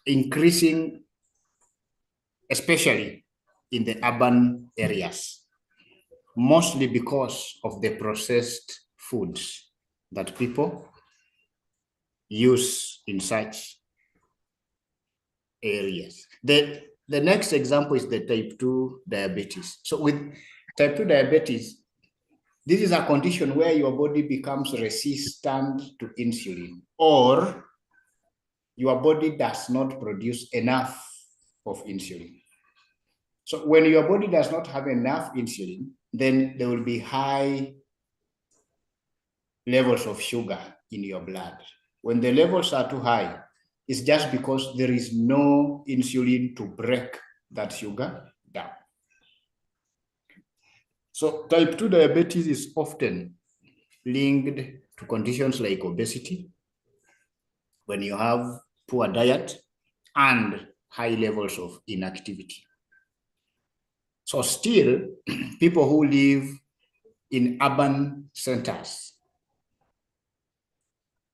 increasing, especially in the urban areas, mostly because of the processed foods that people use in such areas. The next example is the type 2 diabetes. So with type 2 diabetes, this is a condition where your body becomes resistant to insulin, or your body does not produce enough of insulin. So when your body does not have enough insulin, then there will be high levels of sugar in your blood. When the levels are too high, it's just because there is no insulin to break that sugar down. So type 2 diabetes is often linked to conditions like obesity, when you have poor diet and high levels of inactivity. So still, people who live in urban centers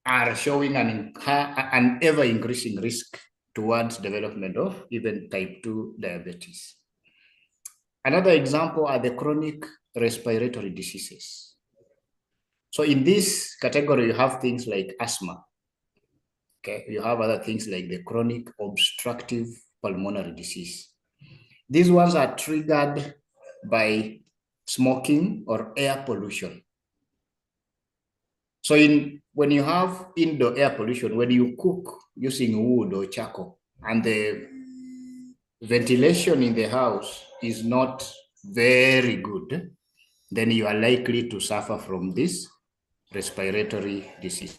are showing an ever-increasing risk towards development of even type 2 diabetes. Another example are the chronic respiratory diseases. So in this category, you have things like asthma. Okay, you have other things like the chronic obstructive pulmonary disease. These ones are triggered by smoking or air pollution. So when you have indoor air pollution, when you cook using wood or charcoal, and the ventilation in the house is not very good, then you are likely to suffer from this respiratory disease.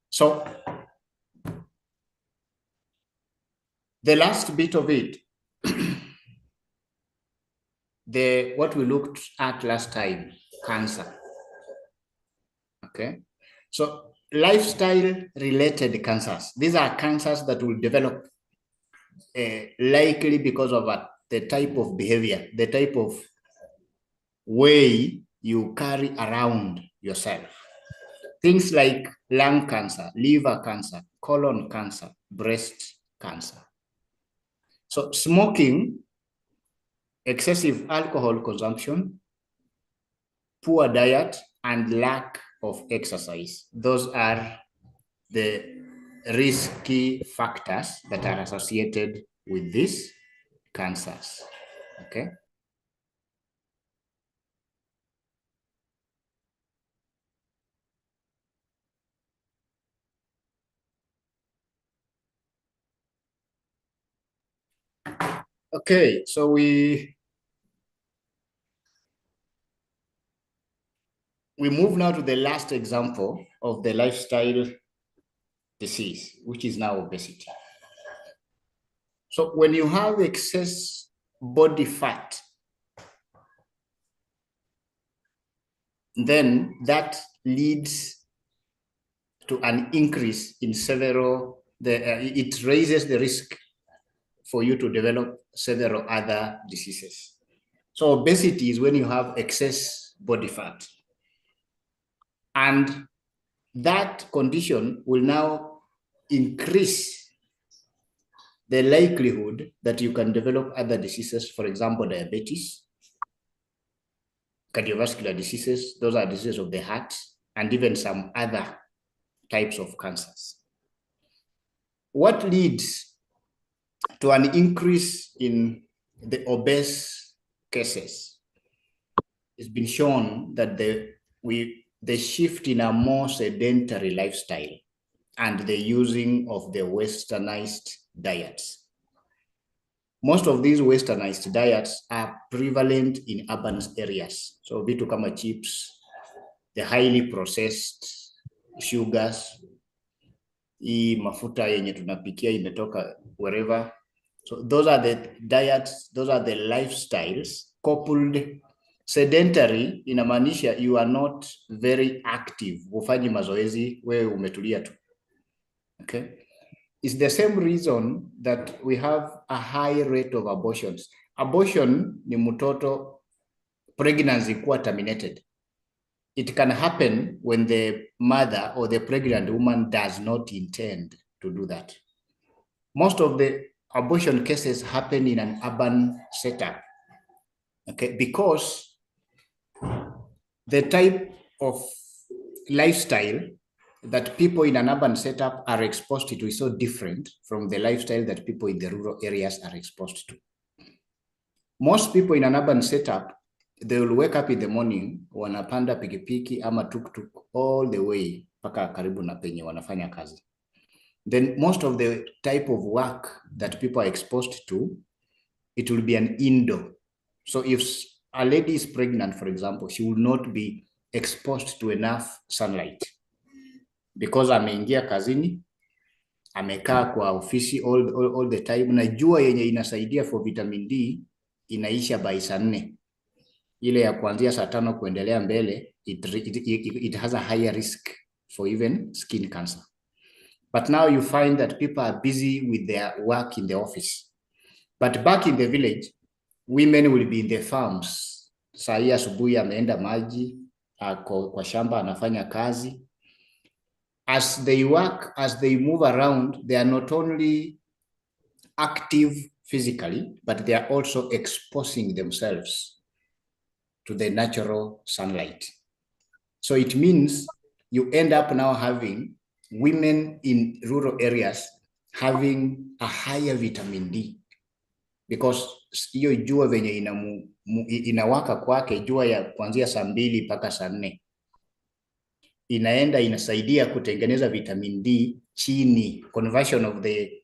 So the last bit of it, what we looked at last time, cancer. Okay, so lifestyle-related cancers. These are cancers that will develop likely because of the type of behavior, the type of way you carry around yourself. Things like lung cancer, liver cancer, colon cancer, breast cancer. So smoking, excessive alcohol consumption, poor diet, and lack of exercise. Those are the risky factors that are associated with these cancers. Okay. Okay, so we move now to the last example of the lifestyle disease, which is now obesity. So when you have excess body fat, then that leads to an increase in several, it raises the risk for you to develop several other diseases. So obesity is when you have excess body fat. And that condition will now increase the likelihood that you can develop other diseases, for example, diabetes, cardiovascular diseases, those are diseases of the heart, and even some other types of cancers. What leads to an increase in the obese cases? It's been shown that the shift in a more sedentary lifestyle and the using of the westernized diets. Most of these westernized diets are prevalent in urban areas. So vitu kama chips, the highly processed sugars, hii mafuta yenye tunapikia imetoka wherever. So those are the diets, those are the lifestyles coupled. Sedentary inamaanisha you are not very active, hufanyi mazoezi, wewe umetulia tu. Okay? is the same reason that we have a high rate of abortions. Abortion ni mtoto pregnancy kuwa terminated. It can happen when the mother or the pregnant woman does not intend to do that. Most of the abortion cases happen in an urban setup, okay, because the type of lifestyle that people in an urban setup are exposed to is so different from the lifestyle that people in the rural areas are exposed to. Most people in an urban setup, they will wake up in the morning, wanapanda pikipiki ama tuk-tuk all the way paka karibu na penye wanafanya kazi. Then most of the type of work that people are exposed to, it will be an indoor. So if a lady is pregnant, for example, she will not be exposed to enough sunlight because ameingia kazini, amekaa kwa ofisi all the time, na jua yenye inasaidia for vitamin D inaisha by saa 4. Ile ya kuanzia saa 5 kuendelea mbele, it has a higher risk for even skin cancer. But now you find that people are busy with their work in the office. But back in the village, women will be in the farms. Saa hii asubuhi ameenda maji, kwa shamba anafanya kazi. As they work, as they move around, they are not only active physically, but they are also exposing themselves to the natural sunlight. So it means you end up now having women in rural areas having a higher vitamin D, because hiyo jua venye inawaka kwake, jua ya kuanzia saa 2 mpaka saa 4 inaenda inasaidia kutengeneza vitamin D chini, conversion of the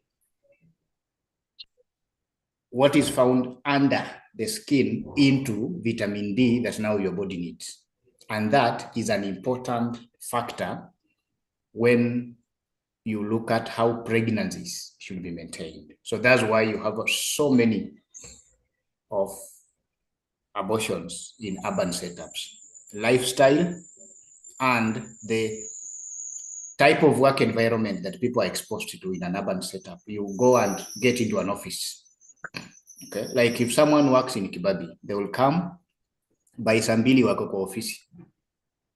what is found under the skin into vitamin D that now your body needs. And that is an important factor when you look at how pregnancies should be maintained. So that's why you have so many of abortions in urban setups. Lifestyle and the type of work environment that people are exposed to in an urban setup. You go and get into an office. Okay, like if someone works in Kibabi, they will come by saa 2 wako kwa ofisi.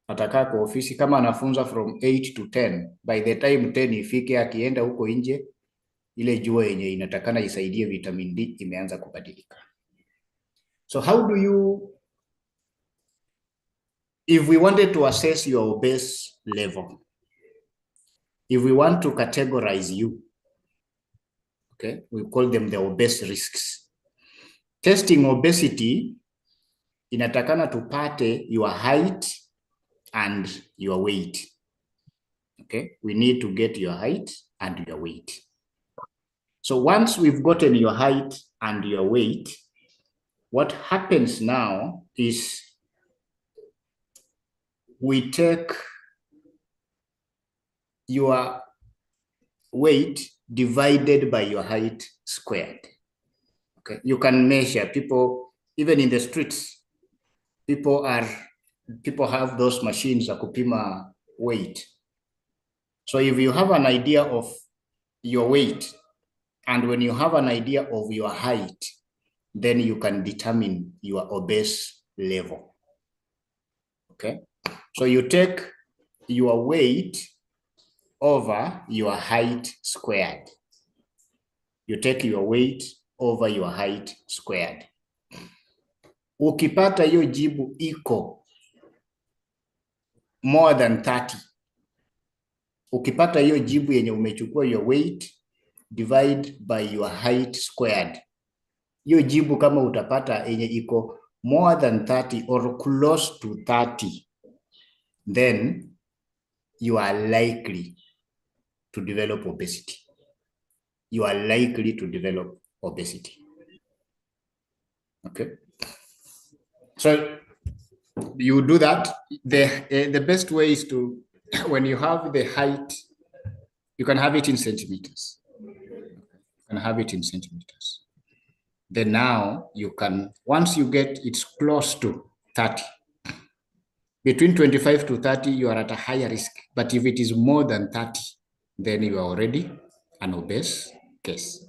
Atakaa kwa ofisi kama anafunza from 8 to 10. By the time 10 ifike, akienda huko nje, ile jua yenye inatakana isaidie vitamin D imeanza kubadilika. So how do you, if we wanted to assess your obese level, if we want to categorize you, okay, we call them the obese risks. Testing obesity, inatakana tupate your height and your weight. Okay, we need to get your height and your weight. So once we've gotten your height and your weight, what happens now is we take your weight divided by your height squared. Okay, you can measure people, even in the streets, people have those machines za kupima weight. So if you have an idea of your weight, and when you have an idea of your height, then you can determine your obese level. Okay, so you take your weight over your height squared. You take your weight over your height squared. Ukipata hiyo jibu iko more than 30, ukipata hiyo jibu yenye umechukua your weight divide by your height squared, hiyo jibu kama utapata yenye iko more than 30 or close to 30, then you are likely to develop obesity. You are likely to develop obesity. Okay. So you do that. The best way is to, when you have the height, you can have it in centimeters. You can have it in centimeters. Then now you can, once you get it's close to 30, between 25 to 30, you are at a higher risk. But if it is more than 30, then you are already an obese case.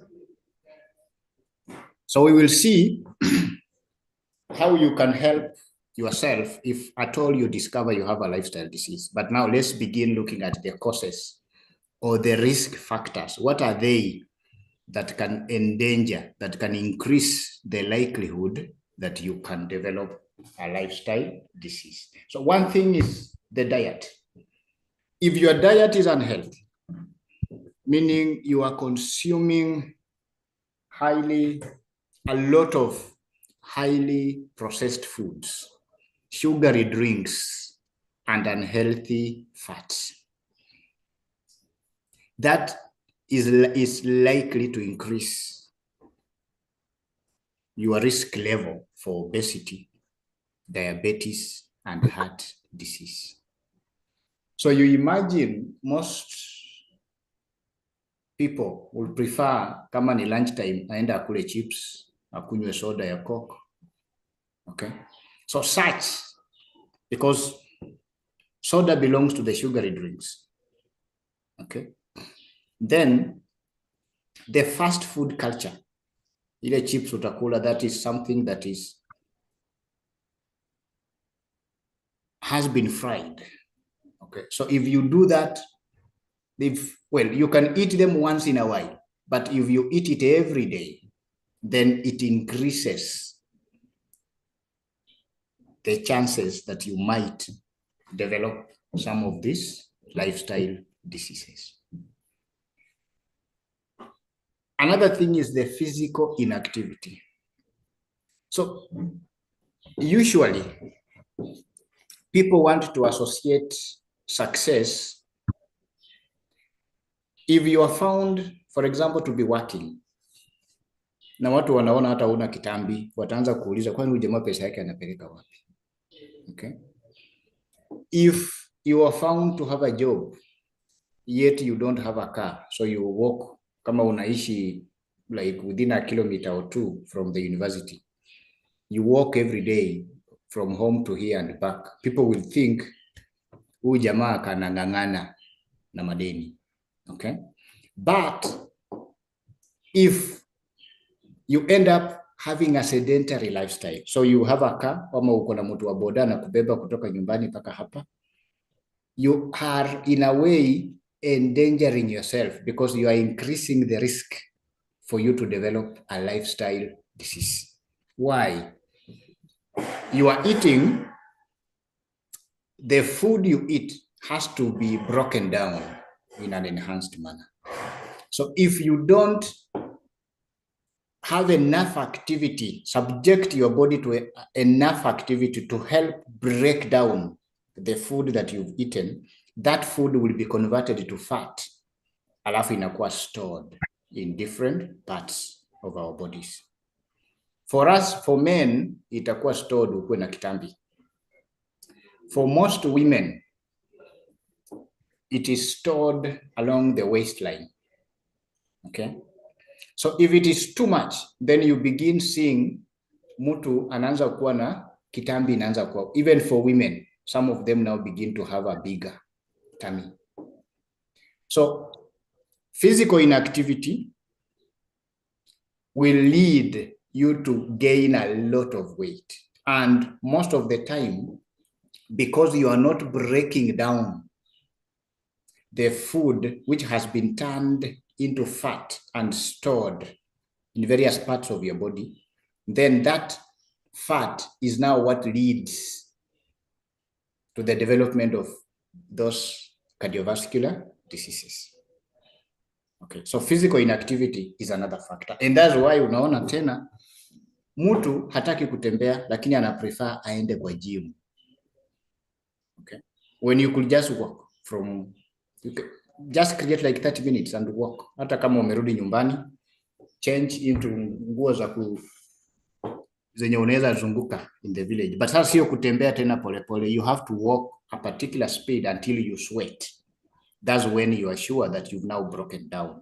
So we will see how you can help yourself if at all you discover you have a lifestyle disease. But now let's begin looking at the causes or the risk factors. What are they that can endanger, that can increase the likelihood that you can develop a lifestyle disease? So one thing is the diet. If your diet is unhealthy, meaning you are consuming a lot of highly processed foods, sugary drinks, and unhealthy fats, that is likely to increase your risk level for obesity, diabetes, and heart disease. So you imagine most people will prefer, kama ni lunchtime, aenda akule chips, akunywe soda ya Coke. Okay, so such, because soda belongs to the sugary drinks. Okay, then the fast food culture, ile chips utakula, that is something that has been fried. Okay, so if you do that, you can eat them once in a while, but if you eat it every day, then it increases the chances that you might develop some of these lifestyle diseases. Another thing is the physical inactivity. So usually people want to associate success. If you are found, for example, to be working, na watu wanaona hata una kitambi, wataanza kuuliza kwani huyu jamaa pesa yake anapeleka wapi? Okay. If you are found to have a job, yet you don't have a car, so you walk, kama unaishi like within a kilometer or two from the university, you walk every day from home to here and back, people will think huyu jamaa kanang'ang'ana na madeni. Okay, but if you end up having a sedentary lifestyle, so you have a car, ama uko na mtu wa boda na kubeba kutoka nyumbani mpaka hapa, you are in a way endangering yourself because you are increasing the risk for you to develop a lifestyle disease. Why? You are eating, the food you eat has to be broken down in an enhanced manner. So if you don't have enough activity, subject your body to enough activity to help break down the food that you've eaten, that food will be converted to fat, alafu inakuwa stored in different parts of our bodies. For us, for men, itakuwa stored ukuwe na kitambi. For most women, it is stored along the waistline. Okay, so if it is too much, then you begin seeing mtu anaanza kuwa na kitambi inaanza kuwa, even for women, some of them now begin to have a bigger tummy. So physical inactivity will lead you to gain a lot of weight, and most of the time, because you are not breaking down the food which has been turned into fat and stored in various parts of your body, then that fat is now what leads to the development of those cardiovascular diseases. Okay, so physical inactivity is another factor, and that's why unaona tena mtu hataki kutembea lakini ana prefer aende kwa gym. Okay, when you could just walk from, just create like 30 minutes and walk. Hata kama umerudi nyumbani, change into nguo za zenye unaweza zunguka in the village, but sasa sio kutembea tena polepole. You have to walk a particular speed until you sweat. That's when you are sure that you've now broken down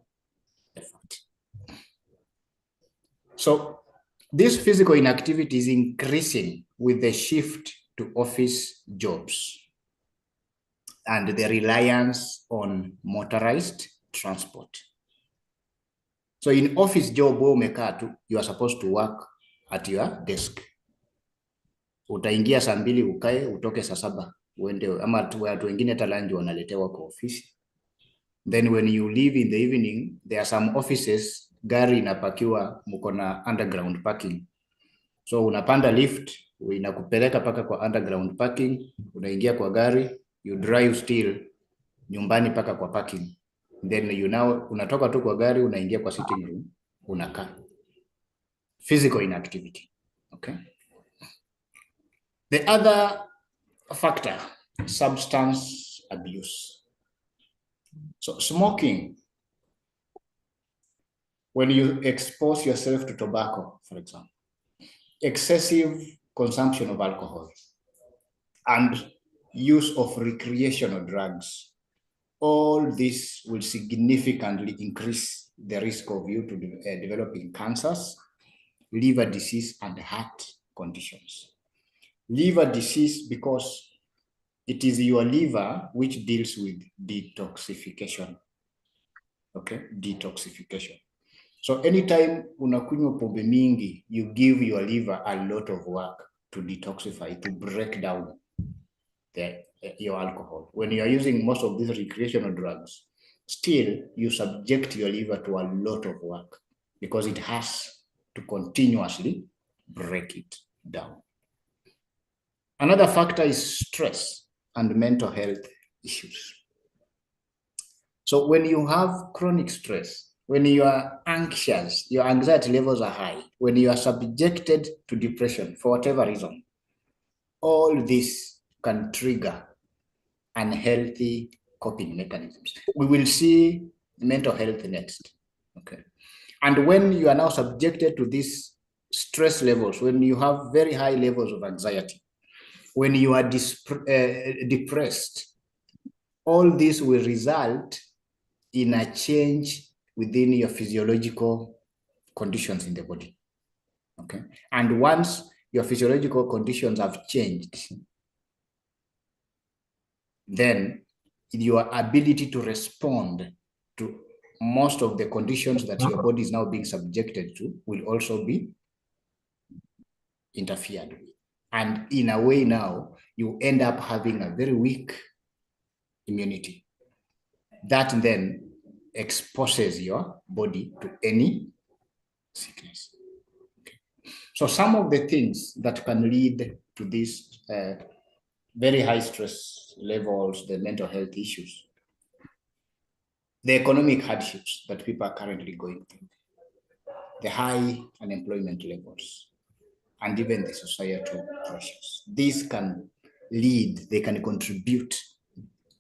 the fat. So this physical inactivity is increasing with the shift to office jobs and the reliance on motorized transport. So in office job, you are supposed to work at your desk. Utaingia saa 2 ukae, utoke saa 7 uende, ama watu wengine hata lunch wanaletewa kwa ofisi. Then when you leave in the evening, there are some offices gari inapakiwa, mko na underground parking. So unapanda lift, inakupeleka paka kwa underground parking, unaingia kwa gari, you drive still nyumbani paka kwa parking. Then unatoka tu kwa gari, unaingia kwa sitting room, unakaa. Physical inactivity. Okay. The other factor, substance abuse. So smoking, when you expose yourself to tobacco, for example, excessive consumption of alcohol, and use of recreational drugs, all this will significantly increase the risk of you to developing cancers, liver disease, and heart conditions. Liver disease, because it is your liver which deals with detoxification. Okay, detoxification. So anytime unakunywa pombe mingi, you give your liver a lot of work to detoxify, to break down your alcohol. When you are using most of these recreational drugs, still you subject your liver to a lot of work because it has to continuously break it down. Another factor is stress and mental health issues. So when you have chronic stress, when you are anxious, your anxiety levels are high, when you are subjected to depression for whatever reason, all this can trigger unhealthy coping mechanisms. We will see mental health next. Okay. And when you are now subjected to these stress levels, when you have very high levels of anxiety, when you are depressed, all this will result in a change within your physiological conditions in the body. Okay. And once your physiological conditions have changed, then your ability to respond to most of the conditions that your body is now being subjected to will also be interfered with. And in a way now, you end up having a very weak immunity. That then exposes your body to any sickness. Okay. So some of the things that can lead to this very high stress levels, the mental health issues, the economic hardships that people are currently going through, the high unemployment levels, and even the societal pressures. These can lead, they can contribute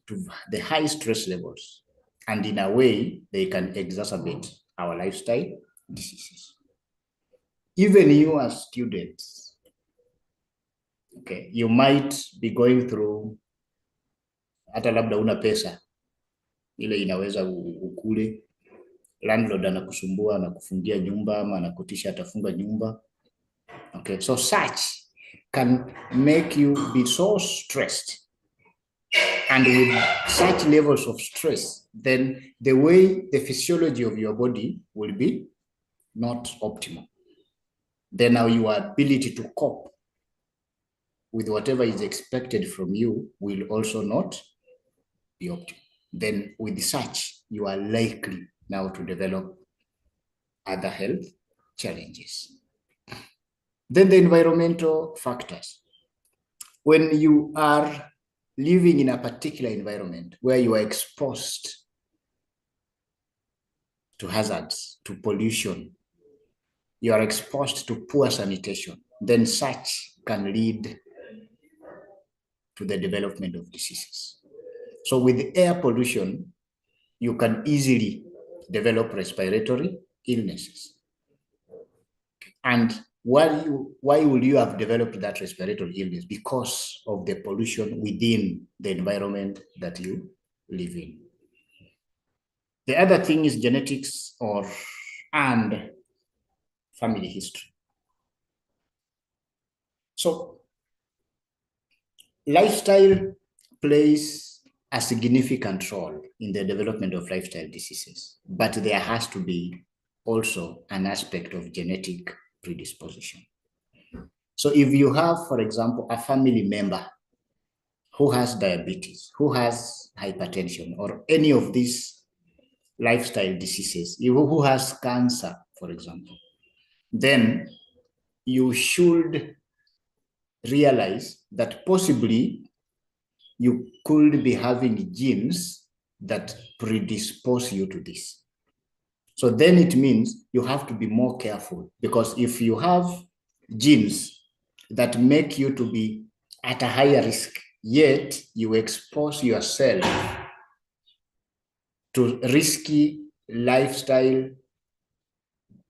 to the high stress levels, and in a way, they can exacerbate our lifestyle diseases. Even you as students, okay, you might be going through, hata labda una pesa, ile inaweza ukule, landlord anakusumbua, anakufungia nyumba, ama anakutisha atafunga nyumba. Okay, so such can make you be so stressed. And with such levels of stress, then the way the physiology of your body will be not optimal. Then now your ability to cope with whatever is expected from you will also not be optimal. Then with such, you are likely now to develop other health challenges. Then the environmental factors. When you are living in a particular environment where you are exposed to hazards, to pollution, you are exposed to poor sanitation, then such can lead to the development of diseases. So with air pollution, you can easily develop respiratory illnesses. And why will you have developed that respiratory illness? Because of the pollution within the environment that you live in. The other thing is genetics and family history. So lifestyle plays a significant role in the development of lifestyle diseases, but there has to be also an aspect of genetic predisposition. So if you have, for example, a family member who has diabetes, who has hypertension, or any of these lifestyle diseases, who has cancer, for example, then you should realize that possibly you could be having genes that predispose you to this. So then it means you have to be more careful, because if you have genes that make you to be at a higher risk, yet you expose yourself to risky lifestyle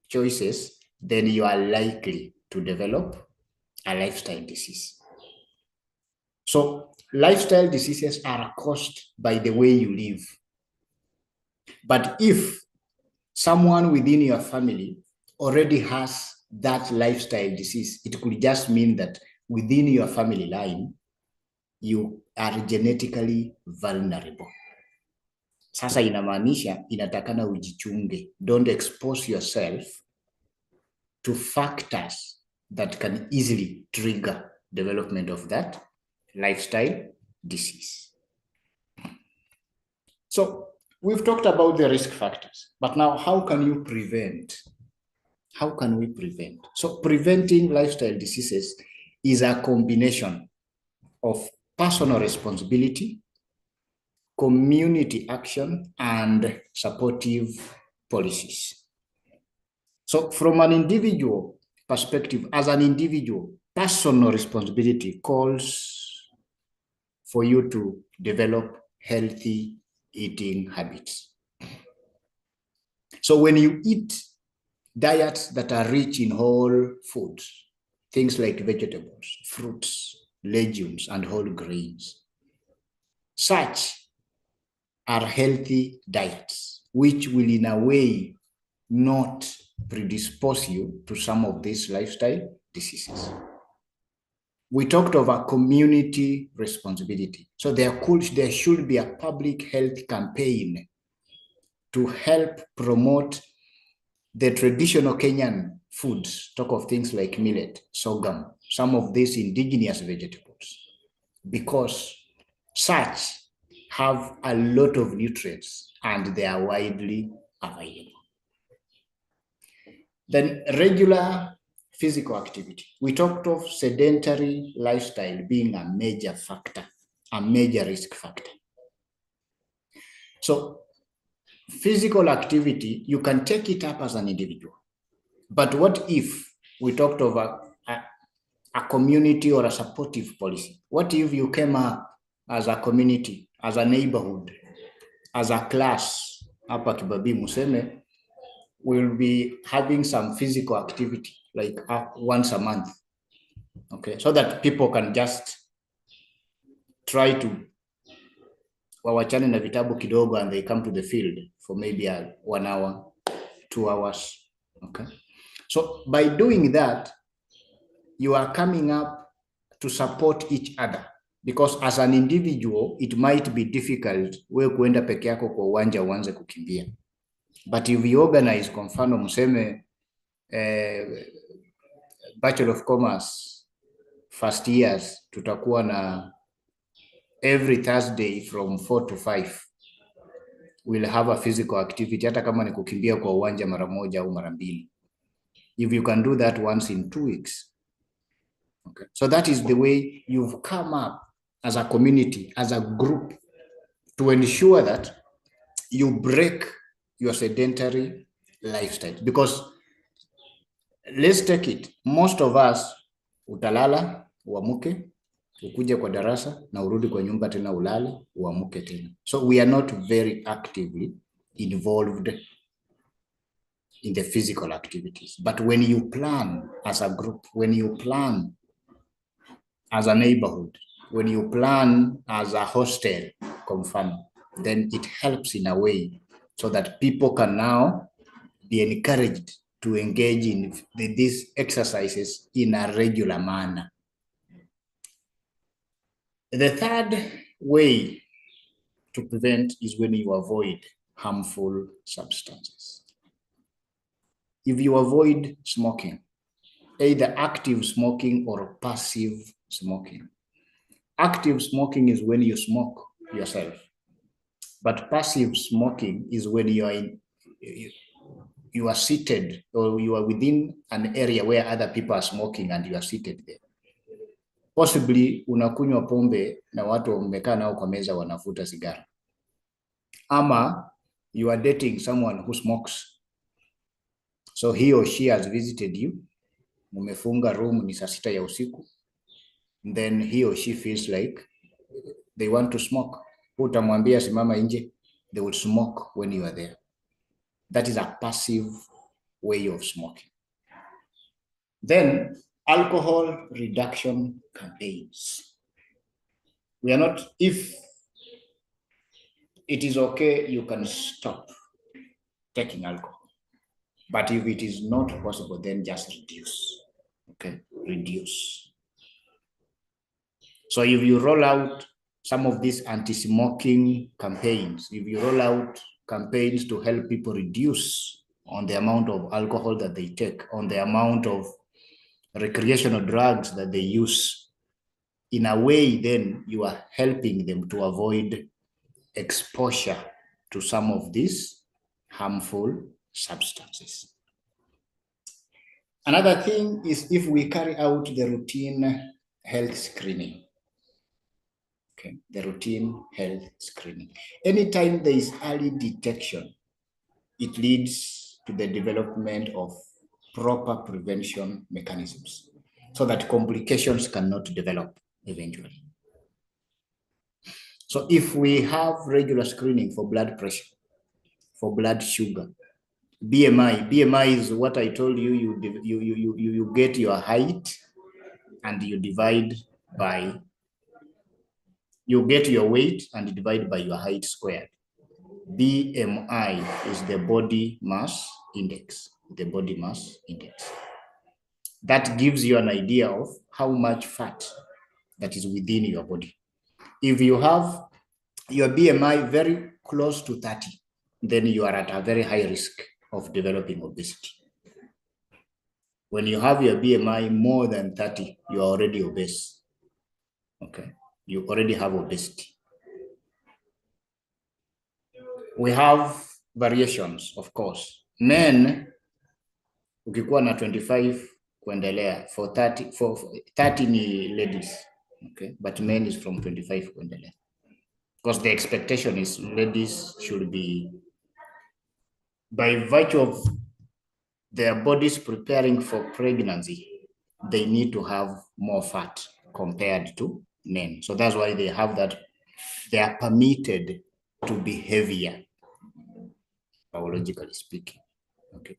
choices, then you are likely to develop a lifestyle disease. So lifestyle diseases are caused by the way you live. But if someone within your family already has that lifestyle disease, it could just mean that within your family line, you are genetically vulnerable. Sasa inamaanisha inatakana ujichunge. Don't expose yourself to factors that can easily trigger development of that lifestyle disease. So we've talked about the risk factors, but now how can you prevent? How can we prevent? So preventing lifestyle diseases is a combination of personal responsibility, community action, and supportive policies. So from an individual perspective, as an individual, personal responsibility calls for you to develop healthy eating habits. So when you eat diets that are rich in whole foods, things like vegetables, fruits, legumes, and whole grains, such are healthy diets, which will in a way not predispose you to some of these lifestyle diseases. We talked of a community responsibility. So there should be a public health campaign to help promote the traditional Kenyan foods. Talk of things like millet, sorghum, some of these indigenous vegetables, because such have a lot of nutrients and they are widely available. Then regular physical activity. We talked of sedentary lifestyle being a major factor, a major risk factor. So physical activity, you can take it up as an individual. But what if we talked of a community or a supportive policy? What if you came up as a community, as a neighborhood, as a class, hapa Kibabii Museme, we'll be having some physical activity like once a month, okay? So that people can just try to wawachane na vitabu kidogo and they come to the field for maybe 1 hour, 2 hours, okay? So by doing that, you are coming up to support each other, because as an individual, it might be difficult wewe kuenda peke yako kwa uwanja uanze kukimbia. But if you organize, kwa mfano mseme Bachelor of Commerce first years, tutakuwa na every Thursday from 4 to 5 we'll have a physical activity, hata kama ni kukimbia kwa uwanja mara moja au mara mbili. If you can do that once in 2 weeks. Okay. So that is the way you've come up as a community, as a group, to ensure that you break your sedentary lifestyle. Because let's take it, most of us utalala, uamuke, ukuje kwa darasa na urudi kwa nyumba tena ulale, uamuke tena. So we are not very actively involved in the physical activities. But when you plan as a group, when you plan as a neighborhood, when you plan as a hostel, confirm, then it helps in a way so that people can now be encouraged to engage in these exercises in a regular manner. The third way to prevent is when you avoid harmful substances. if you avoid smoking, either active smoking or passive smoking. Active smoking is when you smoke yourself, but passive smoking is when you are seated or you are within an area where other people are smoking and you are seated there. Possibly unakunywa pombe na watu wamekaa nao kwa meza wanavuta sigara. Ama you are dating someone who smokes. So he or she has visited you. Mumefunga room ni saa 6 ya usiku. Then he or she feels like they want to smoke. Utamwambia simama nje. They will smoke when you are there. That is a passive way of smoking. Then alcohol reduction campaigns. We are not, if it is okay, you can stop taking alcohol. But if it is not possible, then just reduce. Okay, reduce. So if you roll out some of these anti-smoking campaigns, if you roll out campaigns to help people reduce on the amount of alcohol that they take, on the amount of recreational drugs that they use, in a way, then you are helping them to avoid exposure to some of these harmful substances. Another thing is if we carry out the routine health screening. Okay, the routine health screening. Anytime there is early detection, it leads to the development of proper prevention mechanisms so that complications cannot develop eventually. So if we have regular screening for blood pressure, for blood sugar, BMI is what I told you, you get your height and you divide by, you get your weight and divide by your height squared. BMI is the body mass index, the body mass index. That gives you an idea of how much fat that is within your body. If you have your BMI very close to 30, then you are at a very high risk of developing obesity. When you have your BMI more than 30, you are already obese. Okay, you already have obesity. We have variations, of course. Men, ukikuwa na 25 kuendelea, for 30 ni ladies, okay? But men is from 25 kuendelea. Because the expectation is ladies should be, by virtue of their bodies preparing for pregnancy, they need to have more fat compared to men. So that's why they have that, they are permitted to be heavier, biologically speaking. Okay.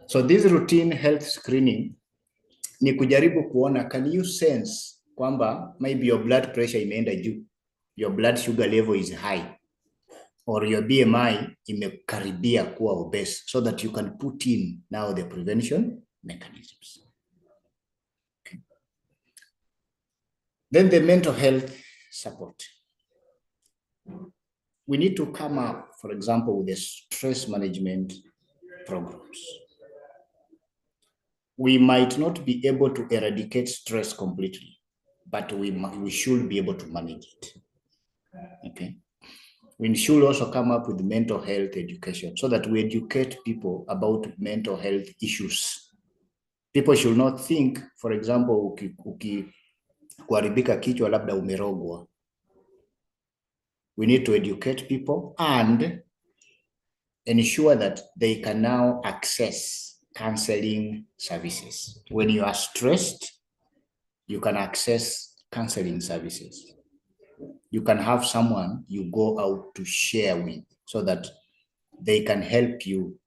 So this routine health screening ni kujaribu kuona, can you sense kwamba maybe your blood pressure imeenda juu, your blood sugar level is high, or your BMI imekaribia kuwa obese, so that you can put in now the prevention mechanisms. Okay. Then the mental health support. We need to come up, for example, with the stress management programs. We might not be able to eradicate stress completely, but we should be able to manage it. Okay. We should also come up with mental health education so that we educate people about mental health issues. People should not think, for example, kuharibika kichwa labda umerogwa. We need to educate people and ensure that they can now access counseling services. When you are stressed, you can access counseling services. You can have someone you go out to share with so that they can help you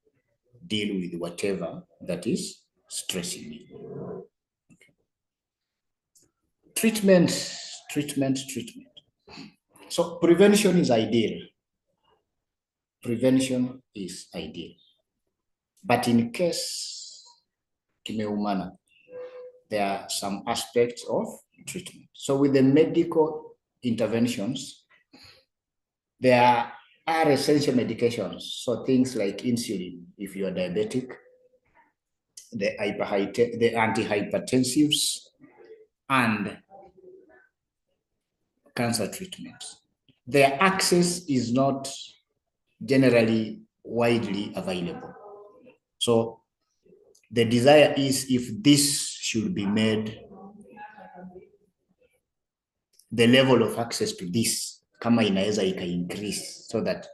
deal with whatever that is stressing you. Okay. Treatment. So prevention is ideal. Prevention is ideal. But in case kimeumana, there are some aspects of treatment. So with the medical interventions, there are essential medications. So things like insulin, if you are diabetic, the antihypertensives, and cancer treatments. Their access is not generally widely available. So the desire is, if this should be made, the level of access to this kama inaweza increase, so that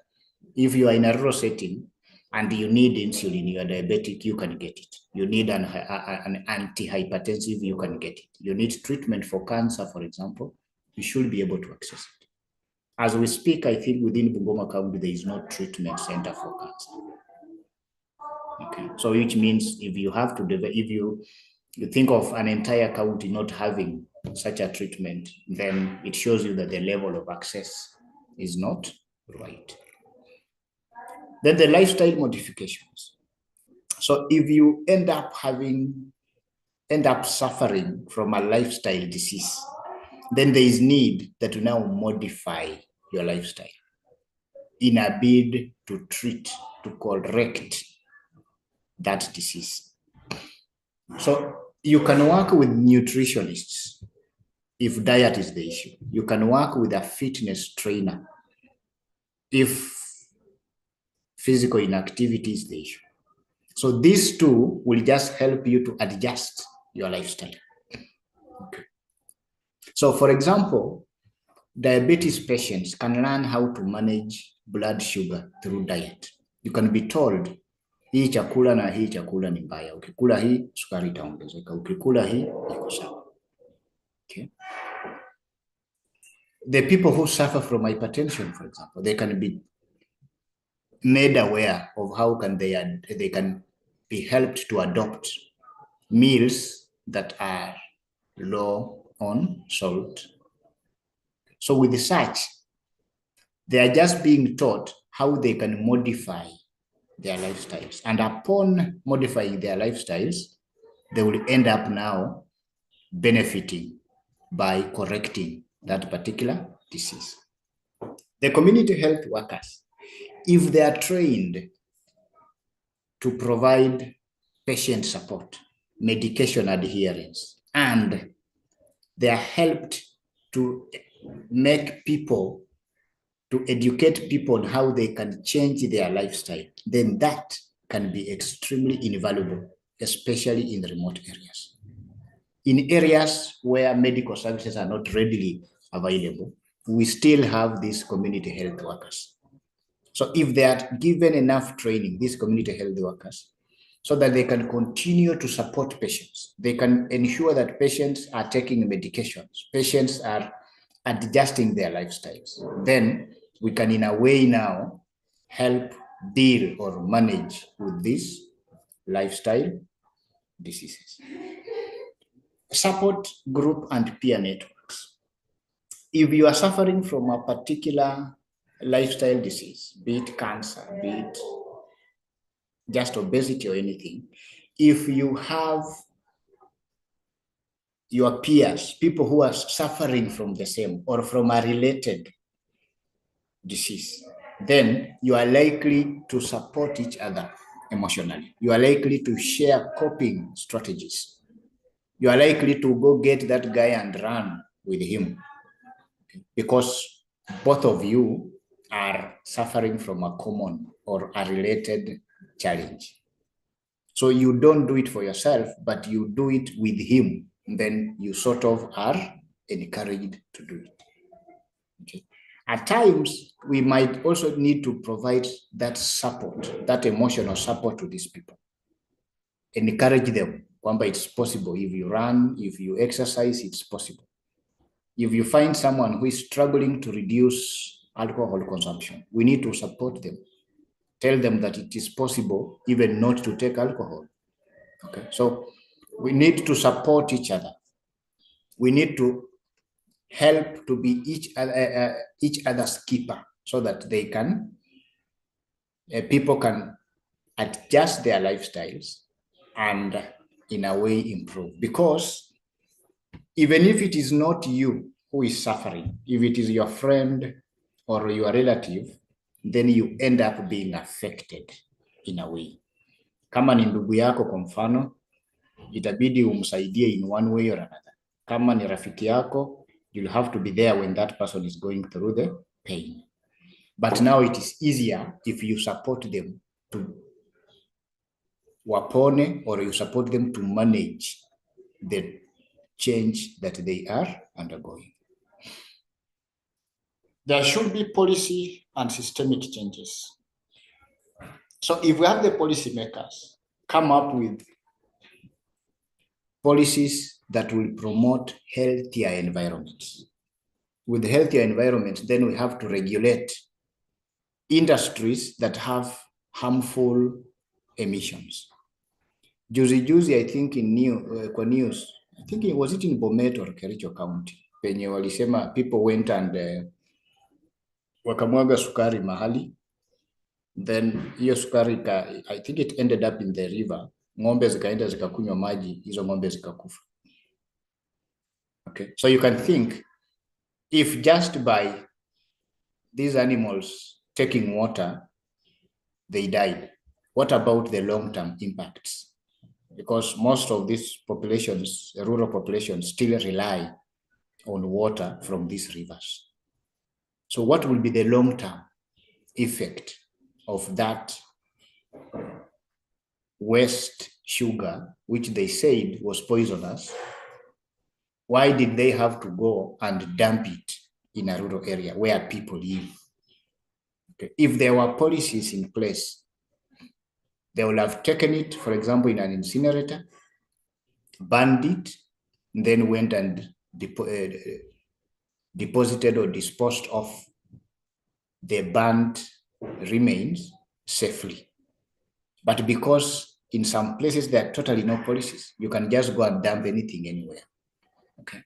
if you are in a rural setting and you need insulin, you are diabetic, you can get it. You need an antihypertensive, you can get it. You need treatment for cancer, for example, you should be able to access it. As we speak, I think within Bungoma County, there is no treatment center for cancer. Okay, so which means if you have to, if you think of an entire county not having such a treatment, then it shows you that the level of access is not right. Then the lifestyle modifications. So if you end up suffering from a lifestyle disease, then there is need that you now modify your lifestyle in a bid to treat, to correct that disease. So you can work with nutritionists if diet is the issue. You can work with a fitness trainer if physical inactivity is the issue. So these two will just help you to adjust your lifestyle. Okay. So for example, diabetes patients can learn how to manage blood sugar through diet. You can be told, hii chakula na hii chakula ni mbaya. Ukikula hii, sukari itaongezeka. Ukikula hii, iko sawa. Okay. The people who suffer from hypertension, for example, they can be made aware of how can they can be helped to adopt meals that are low on salt. So with such, they are just being taught how they can modify their lifestyles. And upon modifying their lifestyles, they will end up now benefiting by correcting that particular disease. The community health workers, if they are trained to provide patient support, medication adherence, and they are helped to make people, to educate people on how they can change their lifestyle, then that can be extremely invaluable, especially in remote areas. In areas where medical services are not readily available, we still have these community health workers. So if they are given enough training, these community health workers, so that they can continue to support patients, they can ensure that patients are taking medications, patients are adjusting their lifestyles, then we can in a way now help deal or manage with these lifestyle diseases. Support group and peer networks. If you are suffering from a particular lifestyle disease, be it cancer, be it just obesity or anything, if you have your peers, people who are suffering from the same or from a related disease, then you are likely to support each other emotionally. You are likely to share coping strategies. You are likely to go get that guy and run with him because both of you are suffering from a common or a related challenge. So you don't do it for yourself, but you do it with him. Then you sort of are encouraged to do it. Okay. At times, we might also need to provide that support, that emotional support to these people. Encourage them. It's possible. If you run, if you exercise, it's possible. If you find someone who is struggling to reduce alcohol consumption, we need to support them. Tell them that it is possible even not to take alcohol. Okay, so we need to support each other. We need to help to be each other's keeper so that they can, people can adjust their lifestyles and in a way improve. Because even if it is not you who is suffering, if it is your friend or your relative, then you end up being affected in a way. Kama ni ndugu yako kwa mfano, itabidi umsaidie in one way or another. Kama ni rafiki yako, you'll have to be there when that person is going through the pain. But now it is easier if you support them to wapone, or you support them to manage the change that they are undergoing. There should be policy and systemic changes. So if we have the policymakers come up with policies that will promote healthier environments, with healthier environments, then we have to regulate industries that have harmful emissions. Juzi, I think in news, I think it was in Bomet or Kericho County, penye walisema people went and wakamwaga sukari mahali, then hiyo sukari I think it ended up in the river, ng'ombe zikaenda zikakunywa maji, hizo ng'ombe zikakufa. Okay, so you can think, if just by these animals taking water, they died, what about the long-term impacts? Because most of these populations, rural populations, still rely on water from these rivers. So what will be the long-term effect of that waste sugar, which they said was poisonous? Why did they have to go and dump it in a rural area where people live? Okay. If there were policies in place, they will have taken it, for example, in an incinerator, burned it, and then went and deposited or disposed of the burnt remains safely. But because in some places there are totally no policies, you can just go and dump anything anywhere. Okay.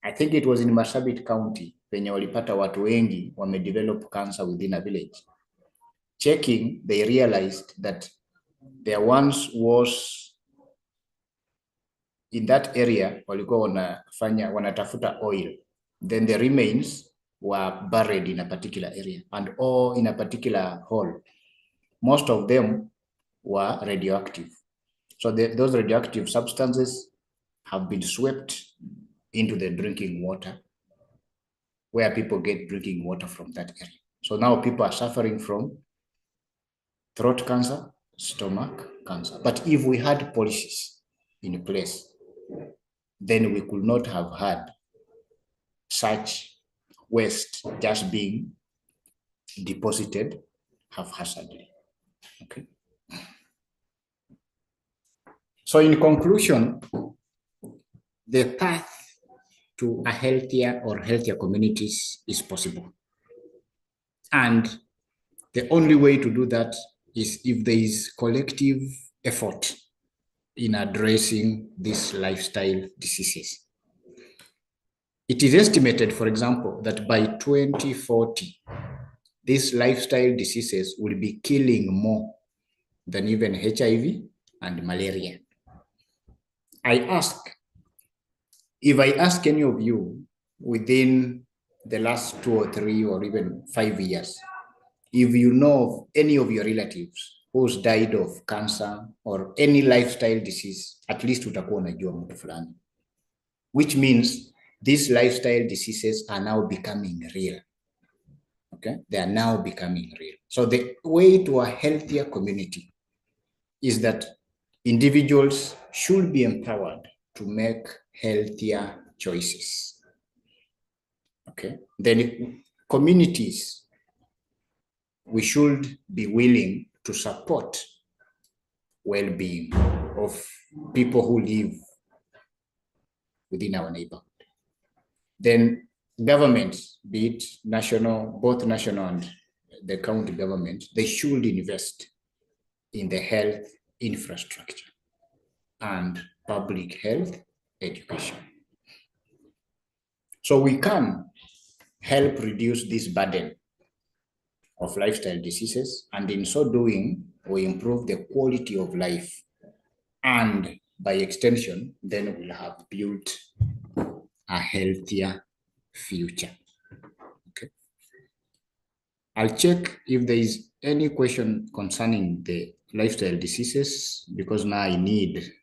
I think it was in Marsabit County, penye walipata watu wengi wamedevelop cancer within a village. Checking, they realized that there once was, in that area, walikuwa wanatafuta oil. Then the remains were buried in a particular area and all in a particular hole. Most of them were radioactive. So those radioactive substances have been swept into the drinking water, where people get drinking water from that area. So now people are suffering from throat cancer, stomach cancer. But if we had policies in place, then we could not have had such waste just being deposited haphazardly. Okay. So in conclusion, the path to a healthier communities is possible. And the only way to do that is if there is collective effort in addressing these lifestyle diseases. It is estimated, for example, that by 2040, these lifestyle diseases will be killing more than even HIV and malaria. If I ask any of you within the last 2 or 3 or even 5 years, if you know of any of your relatives who's died of cancer or any lifestyle disease, at least utakuwa unajua mtu fulani. Which means these lifestyle diseases are now becoming real. Okay, they are now becoming real. So the way to a healthier community is that individuals should be empowered to make healthier choices. Okay, then communities, we should be willing to support well-being of people who live within our neighborhood. Then governments, be it national, both national and the county government, they should invest in the health infrastructure and public health education. So we can help reduce this burden of lifestyle diseases, and in so doing, we improve the quality of life, and by extension, then we'll have built a healthier future. Okay. I'll check if there is any question concerning the lifestyle diseases, because now I need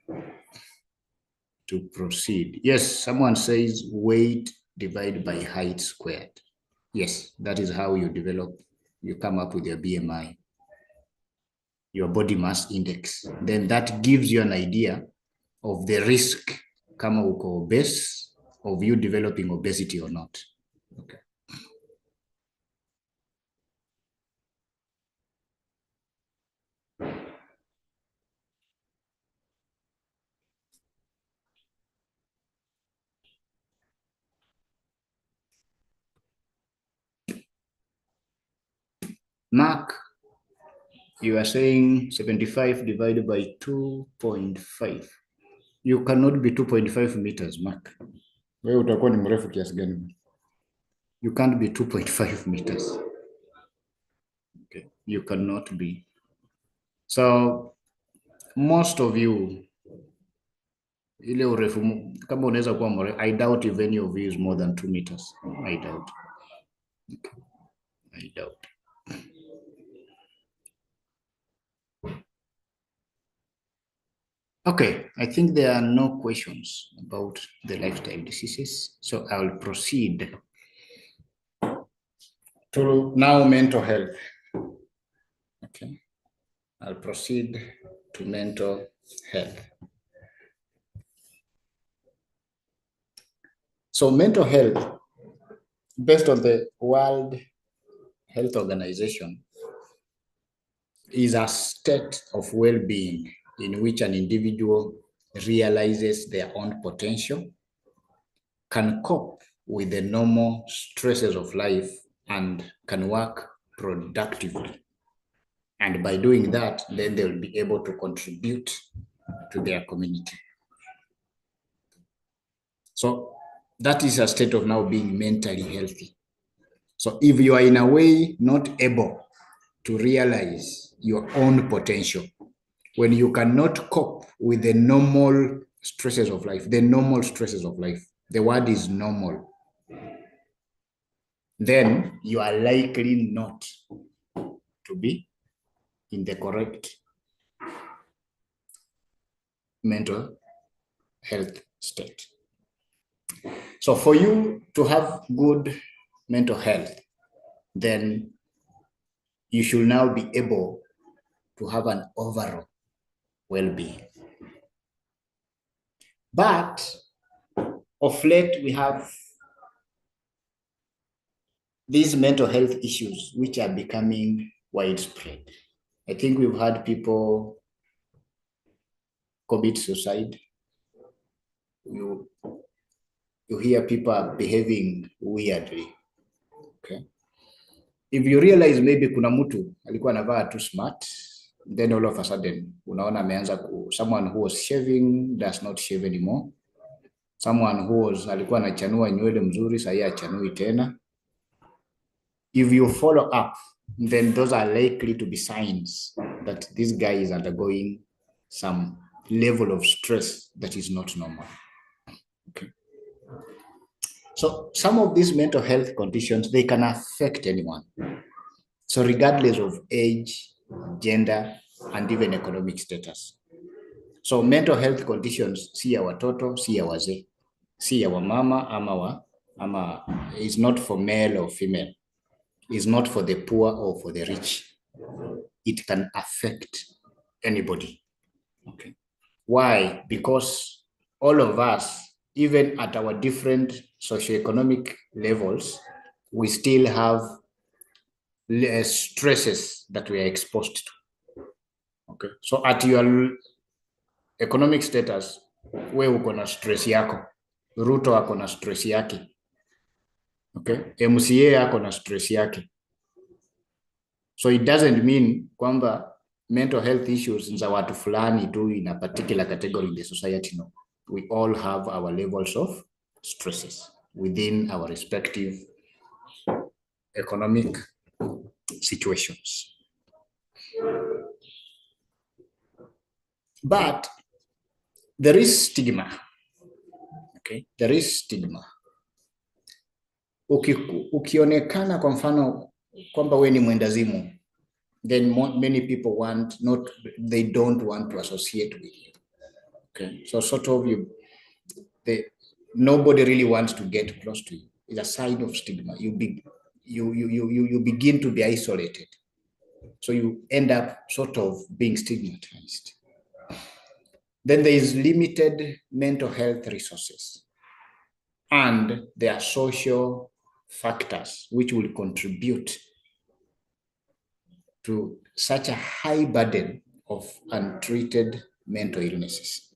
to proceed. Yes, someone says weight divided by height squared. Yes, that is how you come up with your BMI, your body mass index. Then that gives you an idea of the risk, kama uko obese, of you developing obesity or not. Okay. Mark, you are saying 75 divided by 2.5. You cannot be 2.5 meters, Mark. Wewe utakuwa ni mrefu kiasi gani? You can't be 2.5 meters. Okay, you cannot be. So most of you, ile urefu kama unaweza kuwa mrefu, I doubt if any of you is more than 2 meters. I doubt. Okay. I doubt. Okay, I think there are no questions about the lifestyle diseases, so I will proceed to now mental health. Okay, I'll proceed to mental health. So mental health, based on the World Health Organization, is a state of well-being in which an individual realizes their own potential, can cope with the normal stresses of life, and can work productively. And by doing that, then they will be able to contribute to their community. So that is a state of now being mentally healthy. So if you are in a way not able to realize your own potential, when you cannot cope with the normal stresses of life, the word is normal, then you are likely not to be in the correct mental health state. So for you to have good mental health, then you should now be able to have an overall well-being. But of late, we have these mental health issues which are becoming widespread. I think we've had people commit suicide. You hear people are behaving weirdly. Okay. If you realize maybe kuna mtu alikuwa anavaa too smart, then all of a sudden unaona ameanza someone who was shaving does not shave anymore. Someone who alikuwa anachanua nywele mzuri sasa achanui tena. If you follow up, then those are likely to be signs that this guy is undergoing some level of stress that is not normal. Okay. So some of these mental health conditions, they can affect anyone. So regardless of age, gender, and even economic status. So mental health conditions, si ya watoto, si ya wazee, si ya wamama ama is not for male or female, is not for the poor or for the rich. It can affect anybody. Okay. Why? Because all of us, even at our different socioeconomic levels, we still have stresses that we are exposed to. Okay. So at your economic status, we uko na stress yako. Ruto ako na stress yake. Okay. MCA ako na stress yake. So it doesn't mean kwamba mental health issues za watu fulani tu in a particular category in the society. No. We all have our levels of stresses within our respective economic situations. But there is stigma. Okay, there is stigma. Ukionekana kwa mfano kwamba we ni mwendazimu, then many people they don't want to associate with you. Okay, so sort of nobody really wants to get close to you. It's a sign of stigma. You begin to be isolated. So you end up sort of being stigmatized. Then there is limited mental health resources. And there are social factors which will contribute to such a high burden of untreated mental illnesses.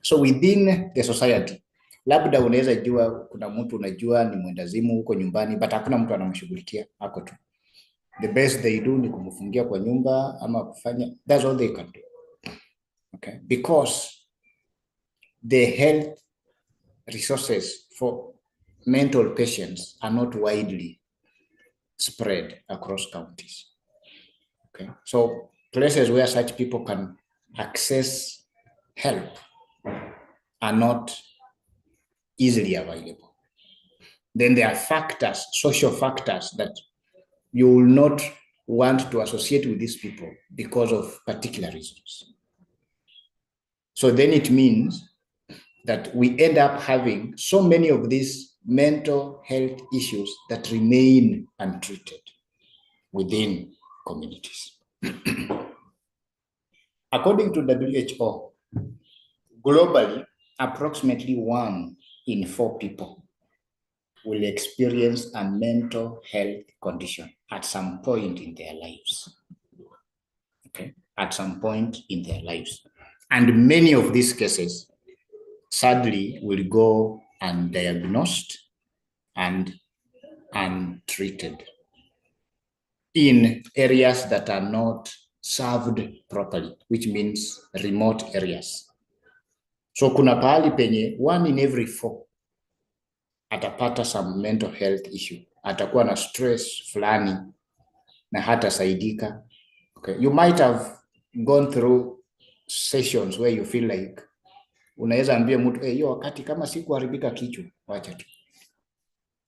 So within the society, labda unaweza jua kuna mtu unajua ni mwendazimu huko nyumbani, but hakuna mtu anamshughulikia, ako tu. The best they do ni kumfungia kwa nyumba ama kufanya, that's all they can do. Okay, because the health resources for mental patients are not widely spread across counties. Okay, so places where such people can access help are not easily available. Then there are factors, social factors, that you will not want to associate with these people because of particular reasons. So then it means that we end up having so many of these mental health issues that remain untreated within communities. According to WHO, globally, approximately 1 in 4 people will experience a mental health condition at some point in their lives. Okay, at some point in their lives. And many of these cases, sadly, will go undiagnosed and untreated in areas that are not served properly, which means remote areas. So kuna pahali penye 1 in every 4 atapata some mental health issue, atakuwa na stress fulani na hata saidika. Okay, you might have gone through sessions where you feel like unaweza ambia mtu hiyo wakati kama sikuharibika kichwa wacha tu,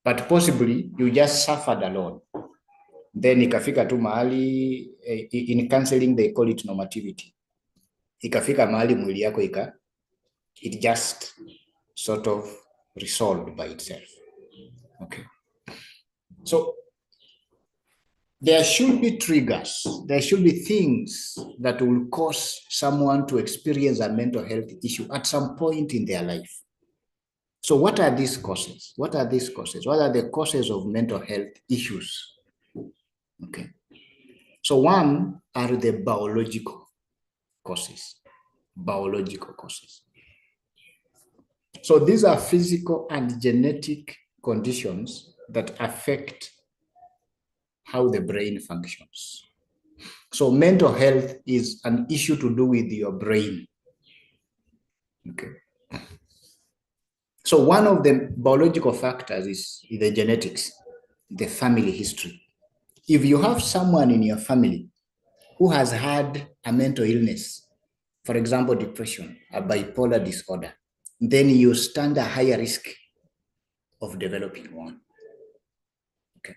but possibly you just suffered alone, then ikafika tu mahali in counseling they call it normativity, ikafika mahali mwili yako it just sort of resolved by itself. Okay, so there should be triggers, there should be things that will cause someone to experience a mental health issue at some point in their life. So what are these causes? What are these causes? What are the causes of mental health issues? Okay, so one are the biological causes. Biological causes. So these are physical and genetic conditions that affect how the brain functions. So mental health is an issue to do with your brain. Okay. So one of the biological factors is the genetics, the family history. If you have someone in your family who has had a mental illness, for example, depression, a bipolar disorder, then you stand a higher risk of developing one. Okay.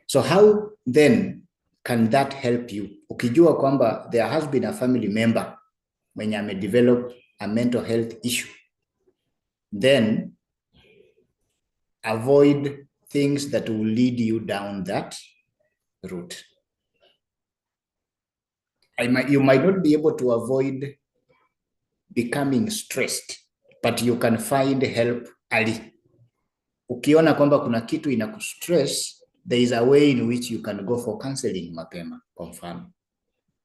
So how then can that help you? Ukijua kwamba there has been a family member mwenye amedevelop a mental health issue, then avoid things that will lead you down that route. You might not be able to avoid becoming stressed, but you can find help early. Ukiona kwamba kuna kitu inakustress, there is a way in which you can go for counseling mapema, kwa mfano.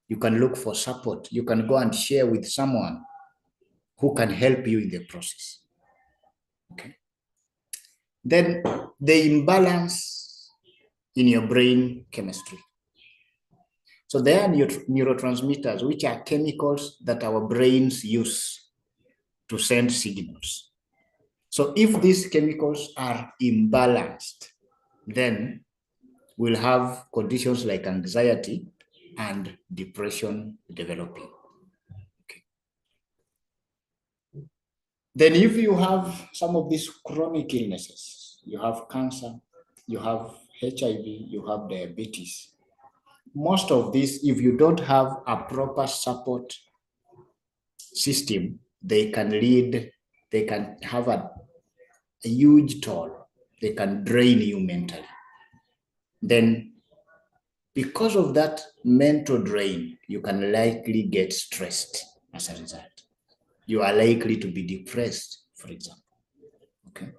You can look for support. You can go and share with someone who can help you in the process. Okay. Then the imbalance in your brain chemistry. So there are neurotransmitters, which are chemicals that our brains use to send signals. So if these chemicals are imbalanced, then we'll have conditions like anxiety and depression developing. Okay. Then if you have some of these chronic illnesses, you have cancer, you have HIV, you have diabetes, most of this, if you don't have a proper support system, they can lead they can have a huge toll. They can drain you mentally. Then because of that mental drain, you can likely get stressed as a result. You are likely to be depressed, for example. Okay.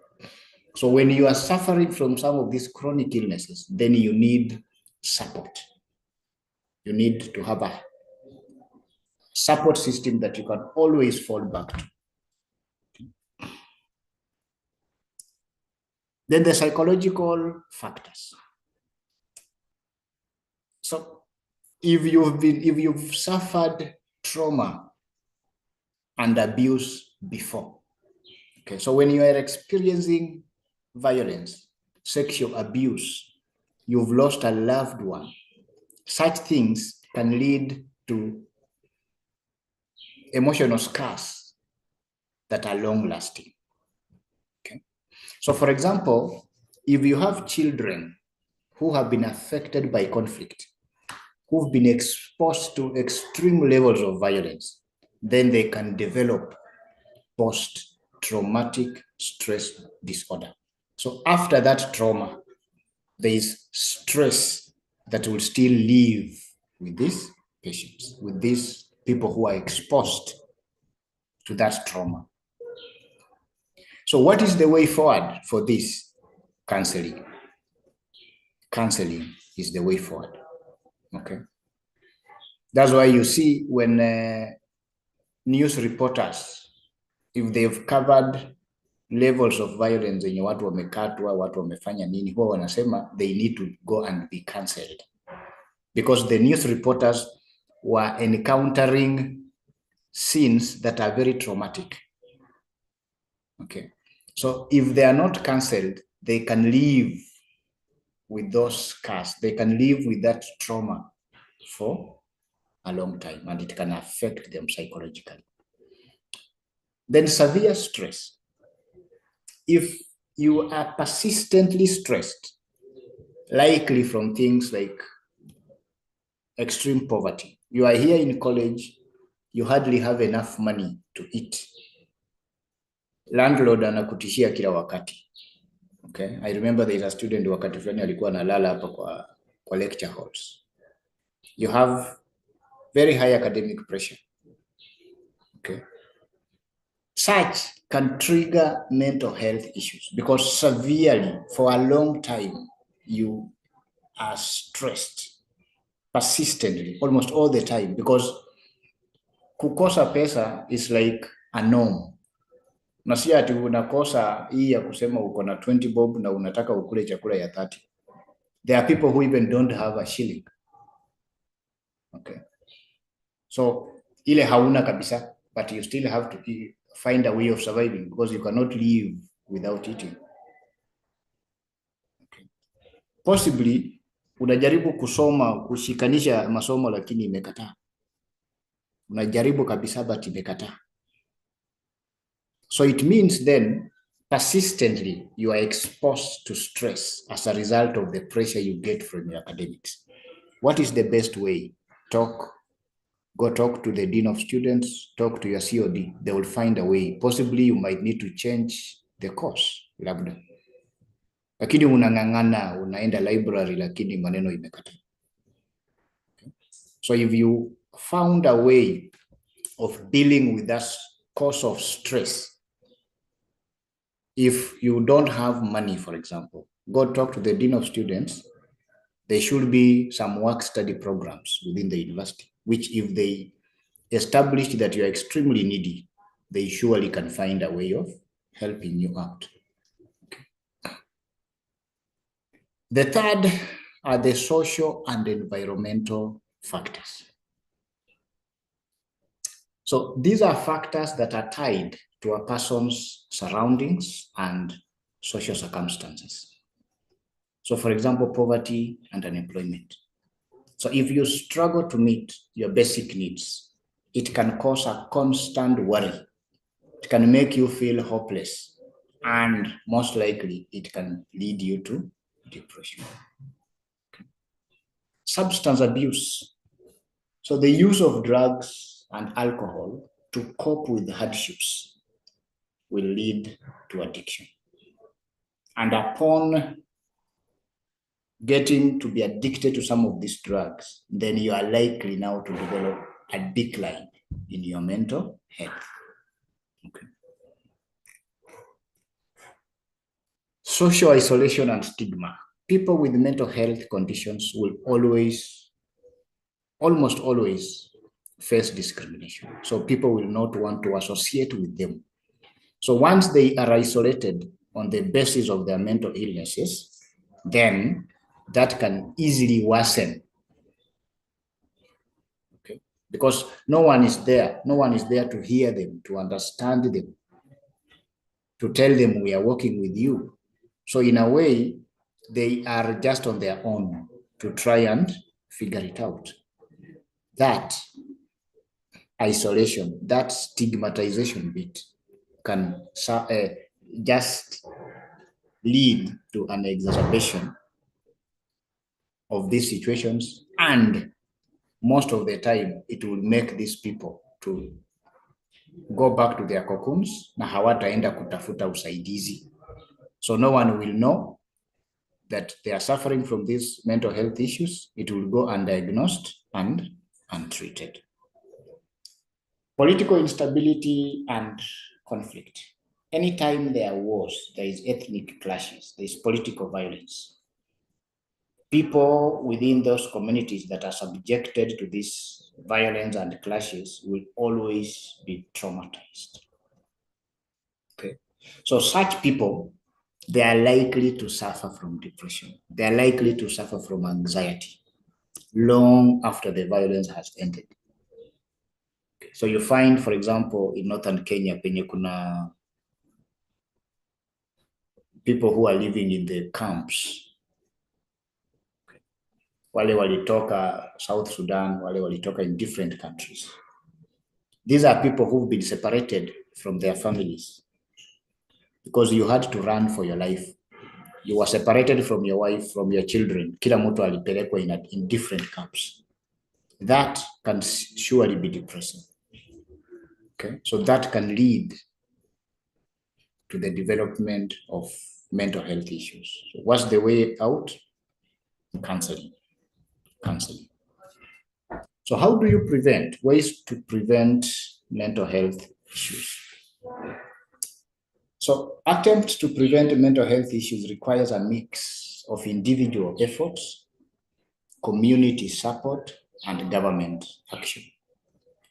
So when you are suffering from some of these chronic illnesses, then you need support. You need to have a support system that you can always fall back to. Then the psychological factors. So if you've suffered trauma and abuse before, okay, so when you are experiencing violence, sexual abuse, you've lost a loved one, such things can lead to emotional scars that are long lasting. Okay. So for example, if you have children who have been affected by conflict, who've been exposed to extreme levels of violence, then they can develop post-traumatic stress disorder. So after that trauma, there is stress that will still live with these patients, with these people who are exposed to that trauma. So what is the way forward for this? Counseling. Counseling is the way forward. Okay. That's why you see when news reporters, if they've covered levels of violence yenye watu wamekatwa, watu wamefanya nini, huwa wanasema they need to go and be cancelled, because the news reporters were encountering scenes that are very traumatic. Okay, so if they are not cancelled, they can live with those scars. They can live with that trauma for a long time, and it can affect them psychologically. Then severe stress. If you are persistently stressed, likely from things like extreme poverty, you are here in college, you hardly have enough money to eat. Landlord anakutishia kila wakati. Okay, I remember there is a student wakati fulani alikuwa analala hapa kwa lecture halls. You have very high academic pressure. Okay. Such can trigger mental health issues because severely, for a long time, you are stressed persistently, almost all the time, because kukosa pesa is like a norm. Na si ati unakosa hii ya kusema uko na 20 bob na unataka ukule chakula ya 30. There are people who even don't have a shilling. Okay. So ile hauna kabisa, but you still have to find a way of surviving because you cannot live without eating. Okay. Possibly unajaribu kusoma, kushikanisha masomo lakini imekataa. Unajaribu kabisa but imekataa. So it means then persistently you are exposed to stress as a result of the pressure you get from your academics. What is the best way? Go talk to the dean of students, talk to your COD. They will find a way. Possibly you might need to change the course, labda. Lakini unang'ang'ana, unaenda library, lakini maneno imekata. Okay. So if you found a way of dealing with that cause of stress, if you don't have money, for example, go talk to the dean of students. There should be some work study programs within the university, which if they establish that you are extremely needy, they surely can find a way of helping you out. Okay. The third are the social and environmental factors. So these are factors that are tied to a person's surroundings and social circumstances. So for example, poverty and unemployment. So if you struggle to meet your basic needs, it can cause a constant worry. It can make you feel hopeless, and most likely it can lead you to depression. Okay. Substance abuse. So the use of drugs and alcohol to cope with hardships will lead to addiction. And upon getting to be addicted to some of these drugs, then you are likely now to develop a decline in your mental health. Okay. Social isolation and stigma. People with mental health conditions will almost always face discrimination. So people will not want to associate with them. So once they are isolated on the basis of their mental illnesses, then that can easily worsen. Okay, because no one is there to hear them, to understand them, to tell them we are working with you. So in a way, they are just on their own to try and figure it out. That isolation, that stigmatization bit can just lead to an exacerbation of these situations, and most of the time it will make these people to go back to their cocoons na hawataenda kutafuta usaidizi. So no one will know that they are suffering from these mental health issues. It will go undiagnosed and untreated. Political instability and conflict. Anytime there are wars, there is ethnic clashes, there is political violence. People within those communities that are subjected to this violence and clashes will always be traumatized. Okay, so such people, they are likely to suffer from depression. They are likely to suffer from anxiety long after the violence has ended. Okay. So you find, for example, in northern Kenya, penye kuna people who are living in the camps. Okay. Wale walitoka South Sudan, wale walitoka in different countries. These are people who've been separated from their families because you had to run for your life. You were separated from your wife, from your children. Kila mtu alipelekwa in different camps. That can surely be depressing. Okay, so that can lead to the development of mental health issues. So what's the way out? Counseling. Counseling. So how do you prevent? Ways to prevent mental health issues. So attempts to prevent mental health issues requires a mix of individual efforts, community support, and government action.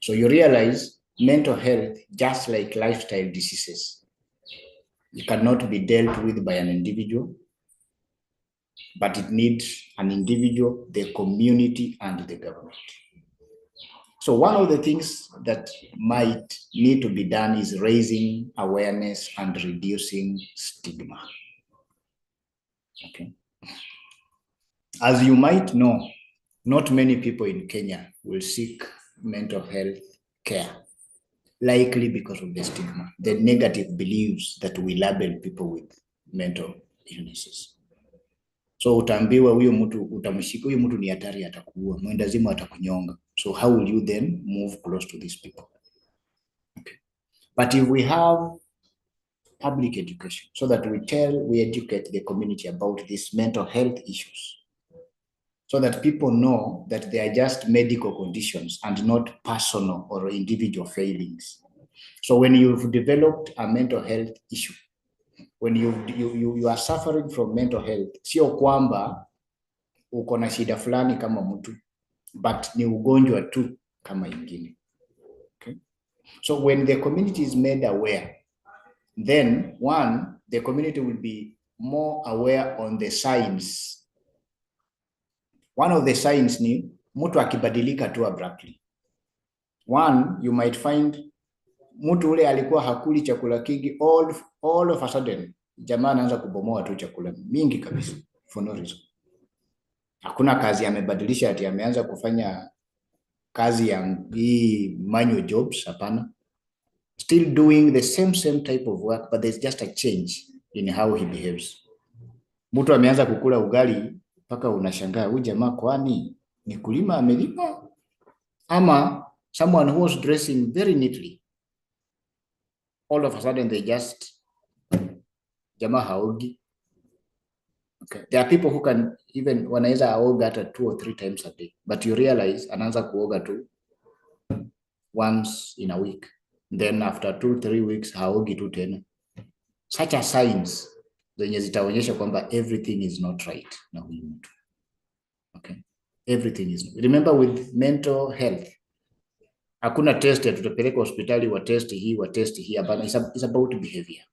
So you realize mental health, just like lifestyle diseases, it cannot be dealt with by an individual, but it needs an individual, the community, and the government. So one of the things that might need to be done is raising awareness and reducing stigma. Okay. As you might know, not many people in Kenya will seek mental health care, likely because of the stigma, the negative beliefs that we label people with mental illnesses. So utaambiwa huyo mtu, utamshika huyo mtu ni hatari, atakuua, mwendazimu atakunyonga. So how will you then move close to these people? Okay. But if we have public education, so that we educate the community about these mental health issues, so that people know that they are just medical conditions and not personal or individual failings. So when you've developed a mental health issue, when you are suffering from mental health, sio kwamba uko na shida fulani kama mtu, but ni ugonjwa tu kama ingine. Okay? So when the community is made aware, then one, the community will be more aware on the signs. One of the signs ni mtu akibadilika tu abruptly. One, you might find mtu ule alikuwa hakuli chakula kingi, all of a sudden jamaa anaanza kubomoa tu chakula mingi kabisa for no reason. Hakuna kazi amebadilisha ati ameanza kufanya kazi ya manual jobs, hapana. Still doing the same type of work, but there's just a change in how he behaves. Mtu ameanza kukula ugali mpaka unashangaa huyu jamaa kwani ni kulima amelima, ama someone who was dressing very neatly all of a sudden they just jamaa haogi. Okay. There are people who can even wanaweza aoga hata 2 or 3 times a day, but you realize anaanza kuoga tu once in a week, then after 2-3 weeks haogi tu tena. Such a signs zenye zitaonyesha kwamba everything is not right na huyu mtu. Okay, everything is. Remember with mental health, hakuna test ya tutapeleka hospitali wa test hii hapana. It's about behavior.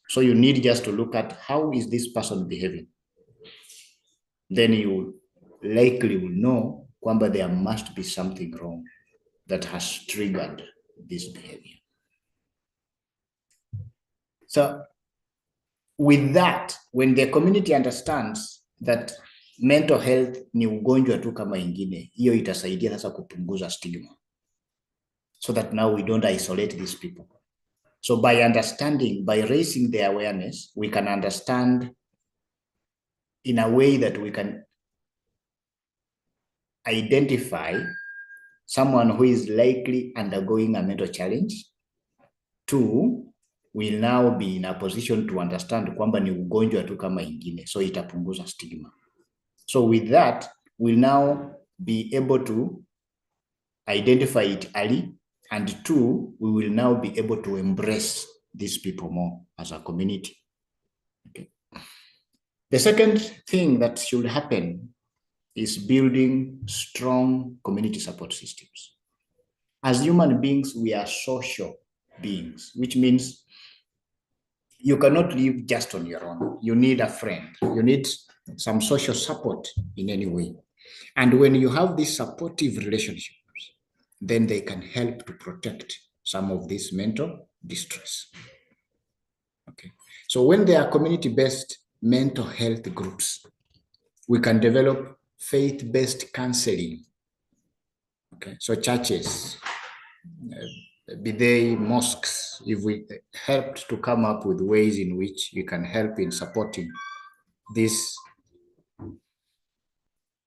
So you need just to look at how is this person behaving, then you likely will know kwamba there must be something wrong that has triggered this behavior. So with that, when the community understands that mental health ni ugonjwa tu kama ingine, hiyo itasaidia sasa kupunguza stigma, so that now we don't isolate these people. So by understanding, by raising their awareness, we can understand in a way that we can identify someone who is likely undergoing a mental challenge. 2, will now be in a position to understand kwamba ni ugonjwa tu kama ingine, so itapunguza stigma. So with that, we'll now be able to identify it early, and 2, we will now be able to embrace these people more as a community. Okay. The second thing that should happen is building strong community support systems. As human beings, we are social beings, which means you cannot live just on your own. You need a friend. You need some social support in any way. And when you have these supportive relationships, then they can help to protect some of this mental distress. Okay. So when there are community-based mental health groups, we can develop faith-based counseling. Okay. So churches, be they mosques, if we helped to come up with ways in which you can help in supporting these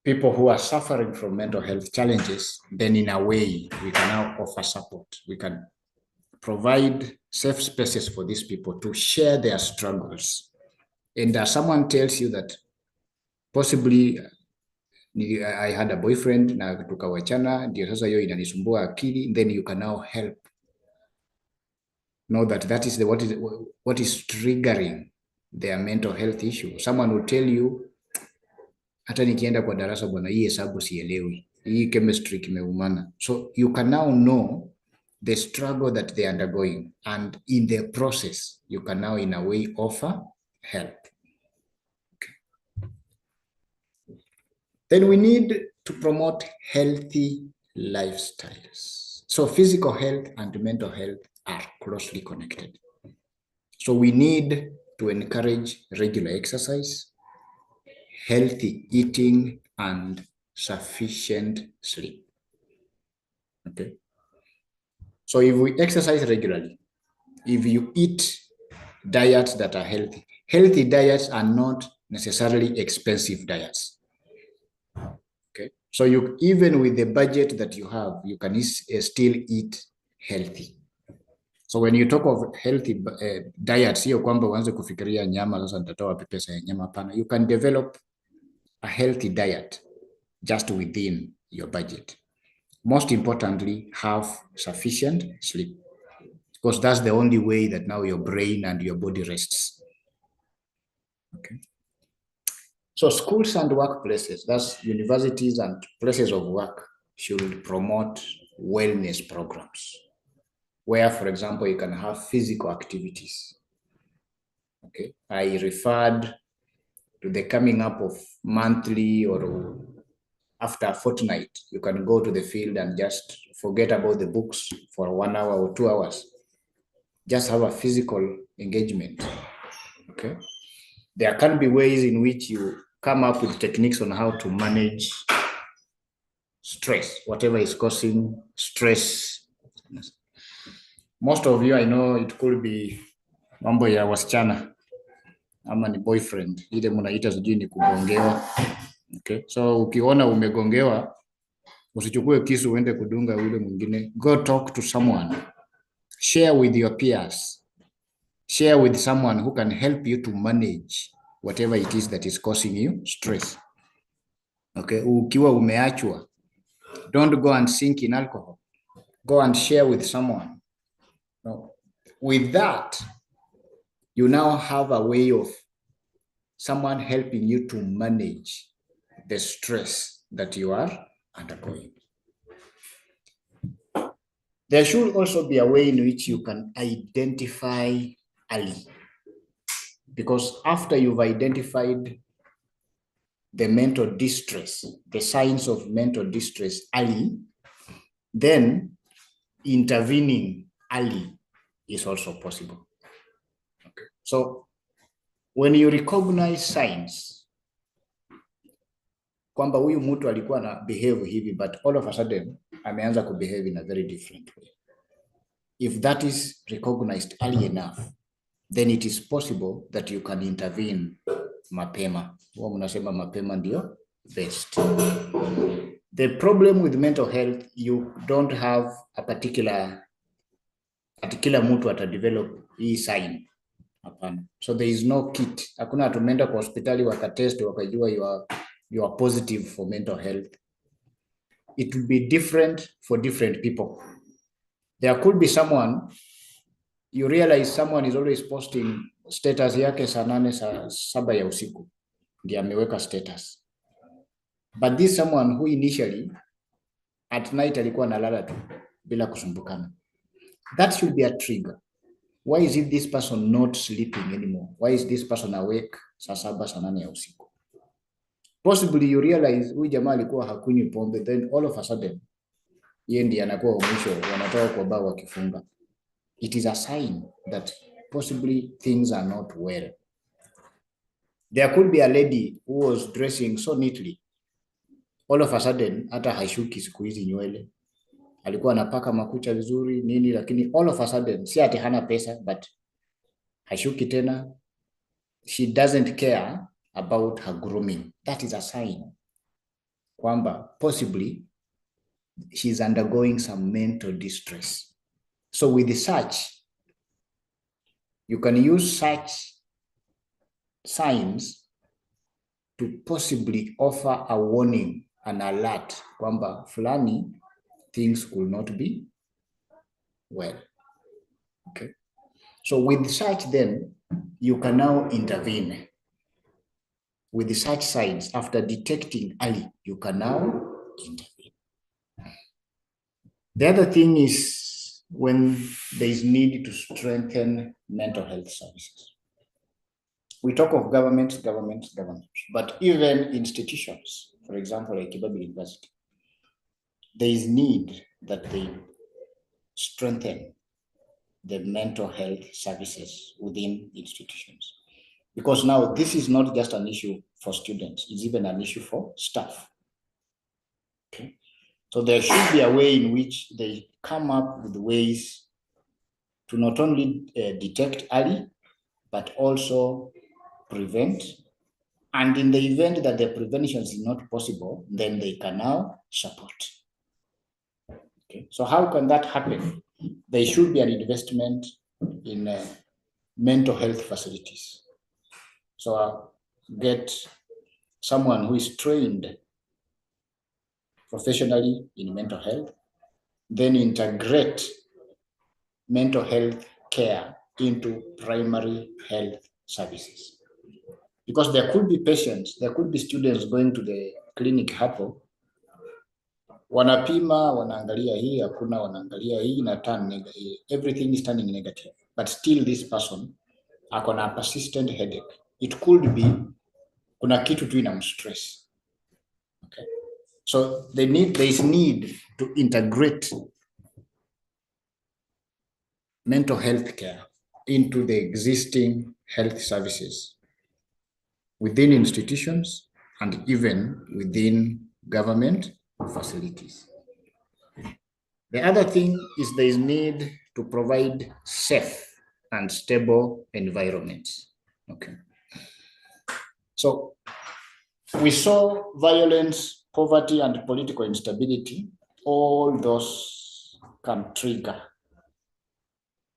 people who are suffering from mental health challenges, then in a way we can now offer support. We can provide safe spaces for these people to share their struggles. And someone tells you that possibly I had a boyfriend na tukawachana, ndio sasa hiyo inanisumbua akili, then you can now help know that is what is triggering their mental health issue. Someone will tell you, hata nikienda kwa darasa bwana, hii hesabu sielewi, hii chemistry kimeumana. So you can now know the struggle that they are undergoing, and in the process you can now in a way offer help. Okay. Then we need to promote healthy lifestyles. So physical health and mental health are closely connected. So we need to encourage regular exercise, healthy eating, and sufficient sleep. Okay. So if we exercise regularly, if you eat diets that are healthy diets are not necessarily expensive diets. Okay. So you, even with the budget that you have, you can still eat healthy. So when you talk of healthy diets, sio kwamba uanze kufikiria nyama sasa nitatoa pesa ya nyama, hapana. You can develop a healthy diet just within your budget. Most importantly, have sufficient sleep, because that's the only way that now your brain and your body rests. Okay. So schools and workplaces, that's universities and places of work, should promote wellness programs where, for example, you can have physical activities. Okay. I referred to the coming up of monthly or after a fortnight, you can go to the field and just forget about the books for 1 hour or 2 hours. Just have a physical engagement. Okay. There can be ways in which you come up with techniques on how to manage stress, whatever is causing stress. Most of you, I know it could be mambo ya wasichana ama ni boyfriend, ile mnaita sijui ni kugongewa. Okay. So ukiona umegongewa, usichukue kisu uende kudunga ule mwingine. Go talk to someone. share with your peers, share with someone who can help you to manage whatever it is that is causing you stress. Okay, ukiwa umeachwa, don't go and sink in alcohol. Go and share with someone. No. With that, you now have a way of someone helping you to manage the stress that you are undergoing. There should also be a way in which you can identify early. Because after you've identified the mental distress, the signs of mental distress early, then intervening early is also possible. Okay. So when you recognize signs, kwamba huyu mtu alikuwa na behave hivi, but all of a sudden ameanza kubehave in a very different way. If that is recognized early enough, then it is possible that you can intervene mapema. Huwa mnasema mapema ndio best. The problem with mental health, you don't have a particular mtu atadevelop hii sign. Hapana. So there is no kit. Hakuna tumeenda kwa hospitali wakatest wakajua you are positive for mental health. It will be different for different people. There could be someone, you realize someone is always posting status yake saa 8 saa 7 ya usiku ndiye ameweka status. But this someone who initially at night alikuwa analala tu bila kusumbukana. That should be a trigger. Why is it this person not sleeping anymore? Why is this person awake saa 7 saa 8 ya usiku? Possibly you realize huyu jamaa alikuwa hakunywi pombe, then all of a sudden yeye ndiye anakuwa mwisho, wanatoka kwa baa wakifunga. It is a sign that possibly things are not well. There could be a lady who was dressing so neatly. All of a sudden hata hashuki siku hizi nywele. Alikuwa anapaka makucha vizuri nini, lakini all of a sudden si ati hana pesa, but hashuki tena. She doesn't care about her grooming. That is a sign kwamba possibly she's undergoing some mental distress. So with such, you can use such signs to possibly offer a warning, an alert kwamba fulani things will not be well. Okay. So with such, then you can now intervene. With such signs, after detecting early, you can now intervene. The other thing is when there is need to strengthen mental health services. We talk of government, but even institutions, for example, like Kibabi University, there is need that they strengthen the mental health services within institutions. Because now this is not just an issue for students, it's even an issue for staff. Okay. So there should be a way in which they come up with ways to not only detect early, but also prevent. And in the event that the prevention is not possible, then they can now support. Okay. So how can that happen? There should be an investment in mental health facilities. So get someone who is trained professionally in mental health, then integrate mental health care into primary health services. Because there could be patients, there could be students going to the clinic hapo, wanapima, wanaangalia hii, hakuna, wanaangalia hii, na turn negative. Everything is turning negative. But still this person akona a persistent headache. It could be kuna kitu tu inamstress. Okay. So there is need to integrate mental health care into the existing health services within institutions and even within government facilities. The other thing is there is need to provide safe and stable environments. Okay. So we saw violence, poverty, and political instability. All those can trigger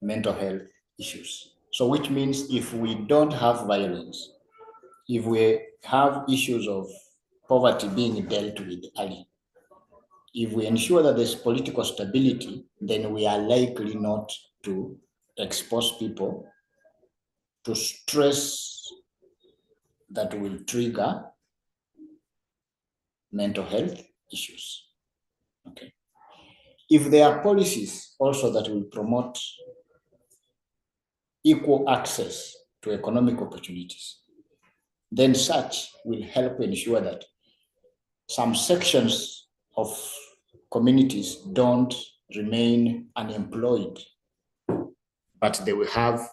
mental health issues. So which means if we don't have violence, if we have issues of poverty being dealt with early, if we ensure that there's political stability, then we are likely not to expose people to stress that will trigger mental health issues. Okay. If there are policies also that will promote equal access to economic opportunities, then such will help ensure that some sections of communities don't remain unemployed, but they will have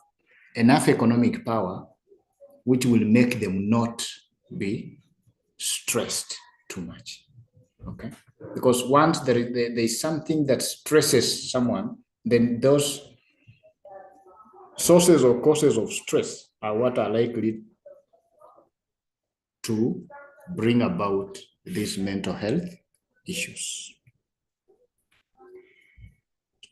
enough economic power which will make them not be stressed too much. Okay, because once there is something that stresses someone, then those sources or causes of stress are what are likely to bring about these mental health issues.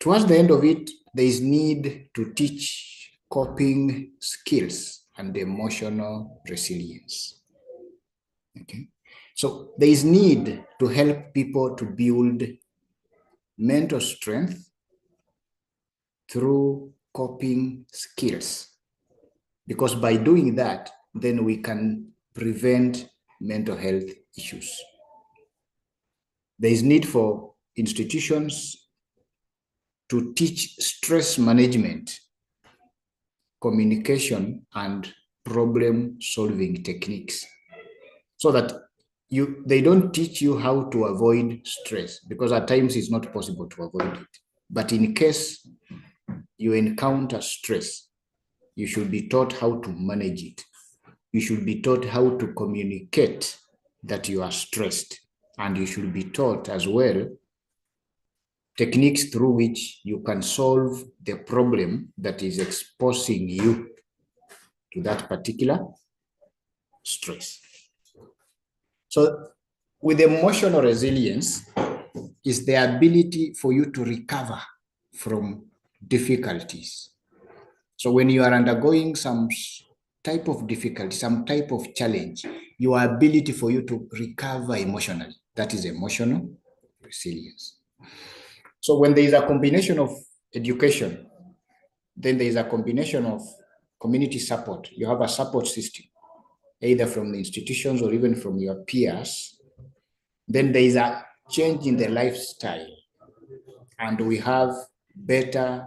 Towards the end of it, there is need to teach coping skills and emotional resilience. Okay, so there is need to help people to build mental strength through coping skills, because by doing that, then we can prevent mental health issues. There is need for institutions to teach stress management, communication, and problem-solving techniques, so that they don't teach you how to avoid stress, because at times it's not possible to avoid it. But in case you encounter stress, you should be taught how to manage it. You should be taught how to communicate that you are stressed. And you should be taught as well techniques through which you can solve the problem that is exposing you to that particular stress. So with emotional resilience is the ability for you to recover from difficulties. So when you are undergoing some type of difficulty, some type of challenge, your ability for you to recover emotionally, that is emotional resilience. So when there is a combination of education, then there is a combination of community support. You have a support system, either from the institutions or even from your peers. Then there is a change in the lifestyle, and we have better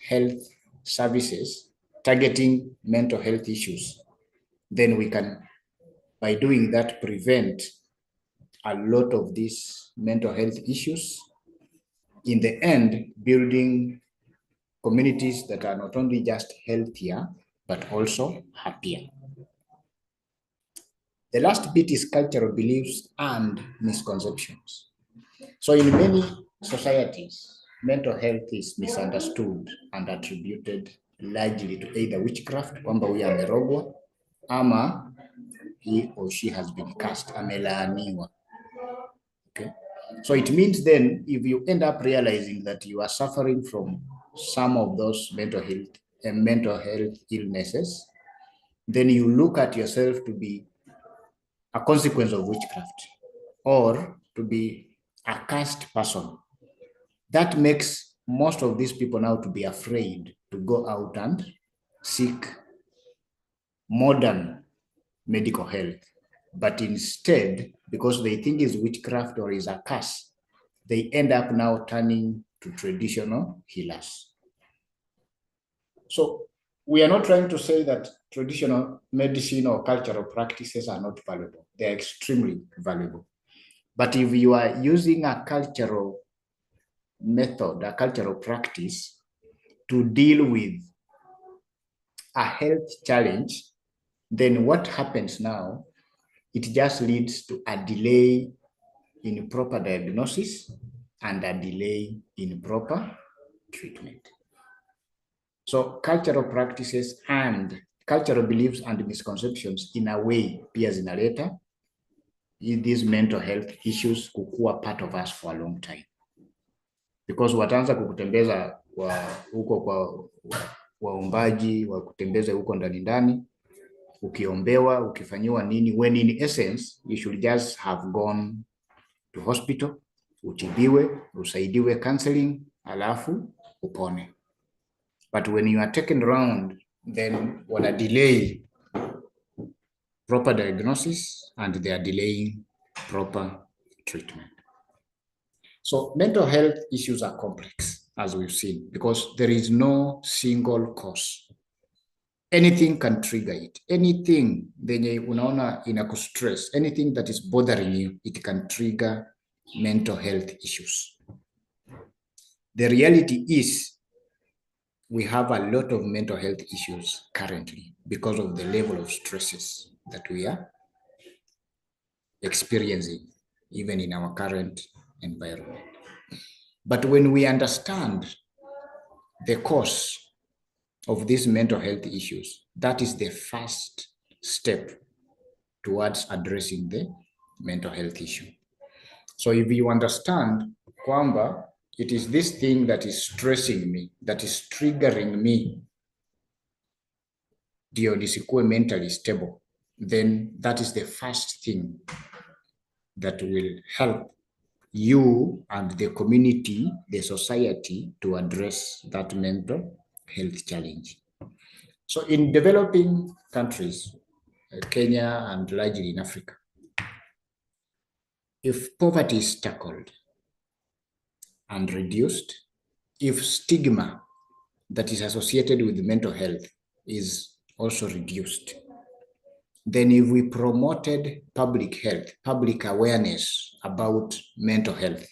health services targeting mental health issues. Then we can, by doing that, prevent a lot of these mental health issues. In the end, building communities that are not only just healthier, but also happier. The last bit is cultural beliefs and misconceptions. So in many societies, mental health is misunderstood and attributed largely to either witchcraft, kwamba huyu amerogwa, ama he or she has been cast, amelaaniwa. Okay, so it means then if you end up realizing that you are suffering from some of those mental health illnesses, then you look at yourself to be a consequence of witchcraft or to be a cursed person. That makes most of these people now to be afraid to go out and seek modern medical health. But instead, because they think it's witchcraft or is a curse, they end up now turning to traditional healers. So we are not trying to say that traditional medicine or cultural practices are not valuable. They are extremely valuable. But if you are using a cultural method, a cultural practice to deal with a health challenge, then what happens now, it just leads to a delay in proper diagnosis and a delay in proper treatment. So cultural practices and cultural beliefs and misconceptions in a way pia zinaleta these mental health issues kukuwa part of us for a long time, because wataanza kukutembeza huko kwa waombaji wa kutembeza huko ndani, ukiombewa, ukifanyiwa nini, when in essence you should just have gone to hospital, utibiwe, usaidiwe counseling, alafu upone. But when you are taken around, then wana delay proper diagnosis and they are delaying proper treatment. So mental health issues are complex, as we've seen, because there is no single cause. Anything can trigger it. Anything yenye unaona inakustress, anything that is bothering you, it can trigger mental health issues. The reality is we have a lot of mental health issues currently because of the level of stresses that we are experiencing, even in our current environment. But when we understand the cause of these mental health issues, that is the first step towards addressing the mental health issue. So if you understand kwamba it is this thing that is stressing me, that is triggering me, ndio nisikuwe mentally stable, then that is the first thing that will help you and the community, the society, to address that mental health challenge. So in developing countries, Kenya and largely in Africa, if poverty is tackled and reduced, if stigma that is associated with mental health is also reduced, then if we promoted public health, public awareness about mental health,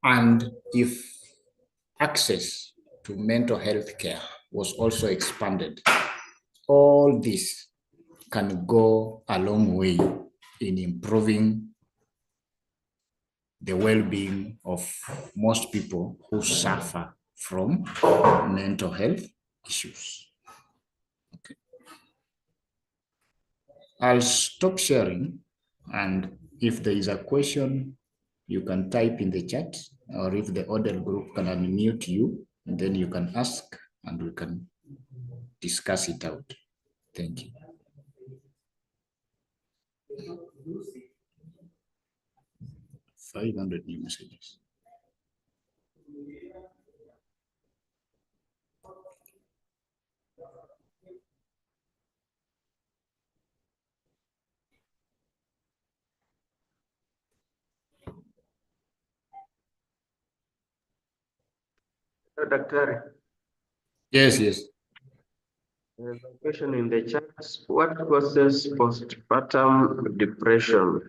and if access to mental health care was also expanded, all this can go a long way in improving the well-being of most people who suffer from mental health issues. Okay. I'll stop sharing, and if there is a question, you can type in the chat, or if the other group can unmute you, and then you can ask and we can discuss it out. Thank you. $500 new messages. Daktari. Yes, yes. There's a question in the chat. What causes postpartum depression?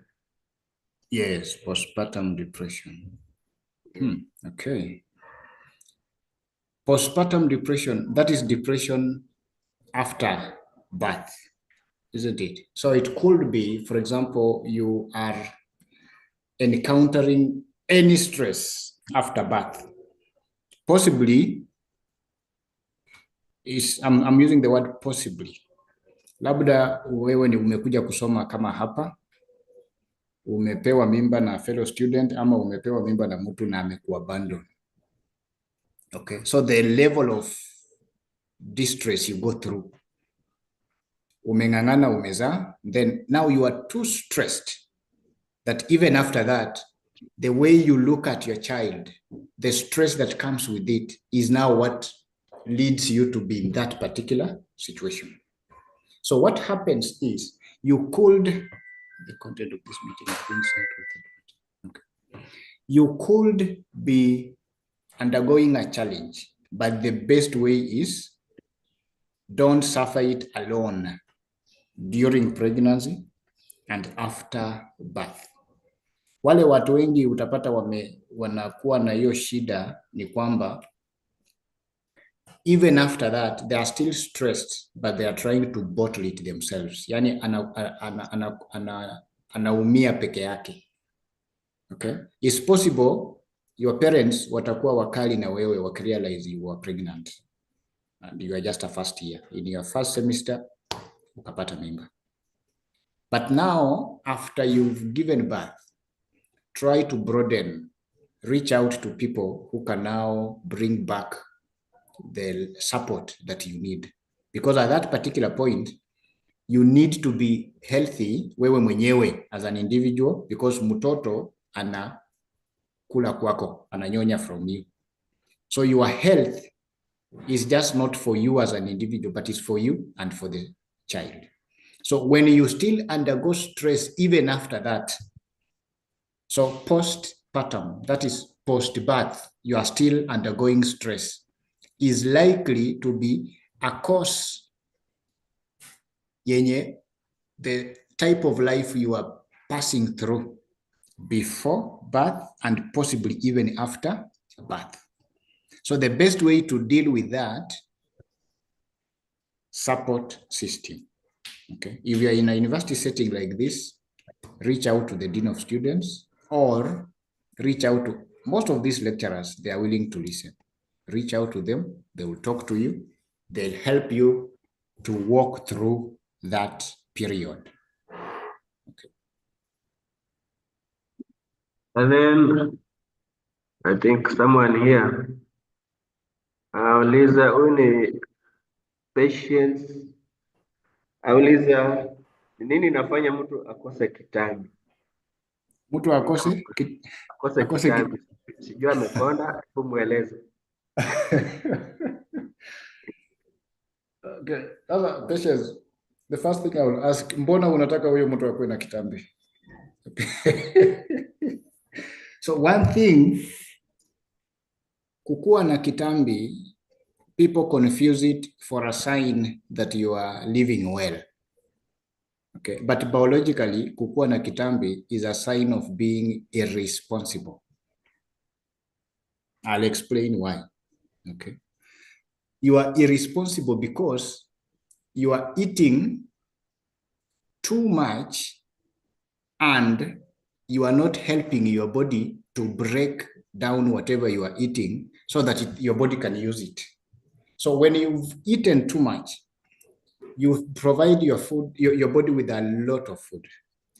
Yes, postpartum depression. Okay. Postpartum depression, that is depression after birth, isn't it? So it could be, for example, you are encountering any stress after birth. Possibly, I'm using the word possibly. Labda wewe ni umekuja kusoma kama hapa, umepewa mimba na fellow student, ama umepewa mimba na mtu na amekuabandon. Okay, so the level of distress you go through, umeng'ang'ana, umezaa, then now you are too stressed that even after that, the way you look at your child, the stress that comes with it is now what leads you to be in that particular situation. So what happens is you could, the content of this meeting is being sent with it. Okay. You could be undergoing a challenge, but the best way is don't suffer it alone during pregnancy and after birth. Wale watu wengi utapata wanakuwa na hiyo shida ni kwamba even after that they are still stressed, but they are trying to bottle it themselves. Yani anaumia peke yake. Okay? It's possible your parents watakuwa wakali na wewe wakirealize you are pregnant and you are just a first year. In your first semester, ukapata mimba. But now, after you've given birth, try to broaden, reach out to people who can now bring back the support that you need. Because at that particular point, you need to be healthy wewe mwenyewe as an individual, because mtoto ana kula kwako, ananyonya from you. So your health is just not for you as an individual, but it's for you and for the child. So when you still undergo stress, even after that, so postpartum, that is post-birth, you are still undergoing stress, is likely to be a cause yenye the type of life you are passing through before birth and possibly even after birth. So the best way to deal with that, support system. Okay, if you are in a university setting like this, reach out to the dean of students or reach out to most of these lecturers. They are willing to listen. Reach out to them. They will talk to you. They'll help you to walk through that period. Okay. And then I think someone here auliza huyu patience, auliza nini inafanya mtu akose kitambi? Mtu akose kitambi, sijui amekonda, kumweleza. Okay, sasa Patience, the first thing I will ask, mbona unataka huyo mtu akuwe na kitambi? So one thing, kukuwa na kitambi, people confuse it for a sign that you are living well. Okay, but biologically, kukuwa na kitambi is a sign of being irresponsible. I'll explain why. Okay. You are irresponsible because you are eating too much and you are not helping your body to break down whatever you are eating so that your body can use it. So when you've eaten too much, you provide your food, your body with a lot of food.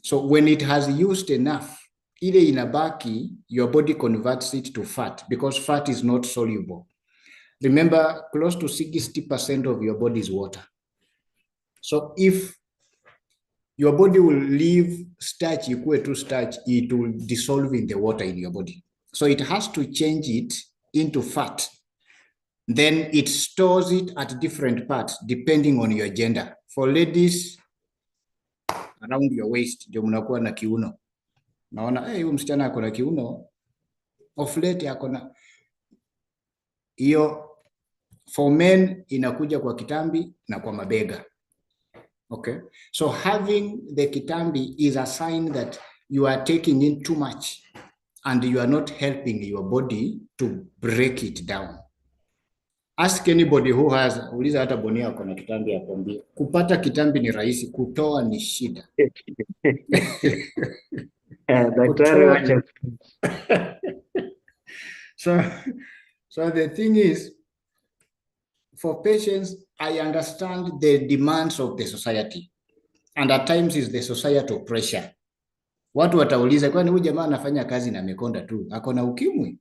So when it has used enough, ile inabaki, your body converts it to fat because fat is not soluble. Remember, close to 60% of your body is water. So if your body will leave starch, equal to starch, it will dissolve in the water in your body. So it has to change it into fat. Then it stores it at different parts depending on your gender. For ladies, around your waist, ndio mnakuwa na kiuno. Naona, huyu msichana ako na kiuno, of late ako na hiyo. For men inakuja kwa kitambi na kwa mabega. Okay, so having the kitambi is a sign that you are taking in too much and you are not helping your body to break it down. Ask anybody who has, uliza hata Bonia ako na kitambi akwambie, kupata kitambi ni rahisi, kutoa ni shida. Daktari wacha. So the thing is, for patients, I understand the demands of the society, and at times is the societal pressure. Watu watauliza, kwani huyu jamaa anafanya kazi na amekonda tu, ako na ukimwi?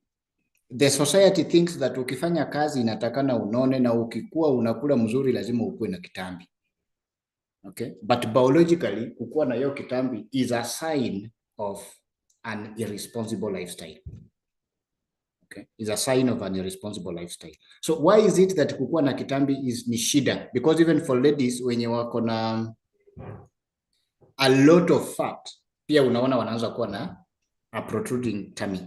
The society thinks that ukifanya kazi inatakana unone, na ukikuwa unakula mzuri lazima ukuwe na kitambi. Okay, but biologically kukuwa na hiyo kitambi is a sign of an irresponsible lifestyle. Okay, is a sign of an irresponsible lifestyle. So why is it that kukuwa na kitambi is ni shida? Because even for ladies wenye wako na a lot of fat, pia unaona wanaanza kuwa na a protruding tummy.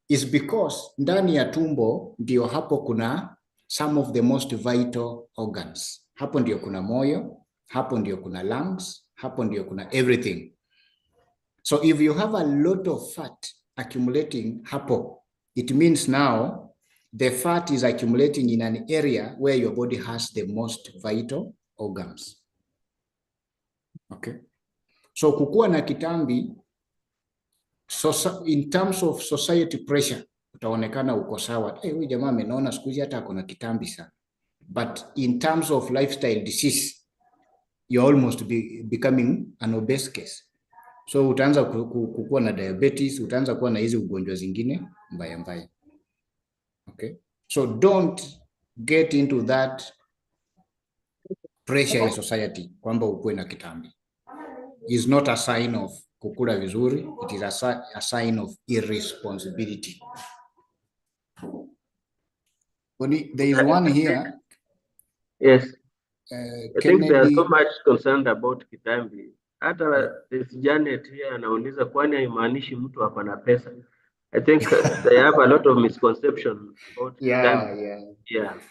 Is because ndani ya tumbo ndio hapo kuna some of the most vital organs. Hapo ndio kuna moyo, hapo ndio kuna lungs, hapo ndio kuna everything. So if you have a lot of fat accumulating hapo, it means now the fat is accumulating in an area where your body has the most vital organs. Okay. So kukuwa na kitambi, so in terms of society pressure, utaonekana uko sawa. Huyu jamaa amenona siku hizi hata akona kitambi sana. But in terms of lifestyle disease, you're almost becoming an obese case. So utaanza kukuwa na diabetes, utaanza kuwa na hizi ugonjwa zingine mbaya mbaya. Okay, so don't get into that pressure ya society kwamba ukuwe na kitambi. Is not a sign of kukula vizuri, it is a sign of irresponsibility. There is one here. Yes. I think they are so much concerned about kitambi. Hata this Janet here anauliza kwani haimaanishi mtu hapa na pesa. I think they have a lot of misconception about kitambi. Yeah.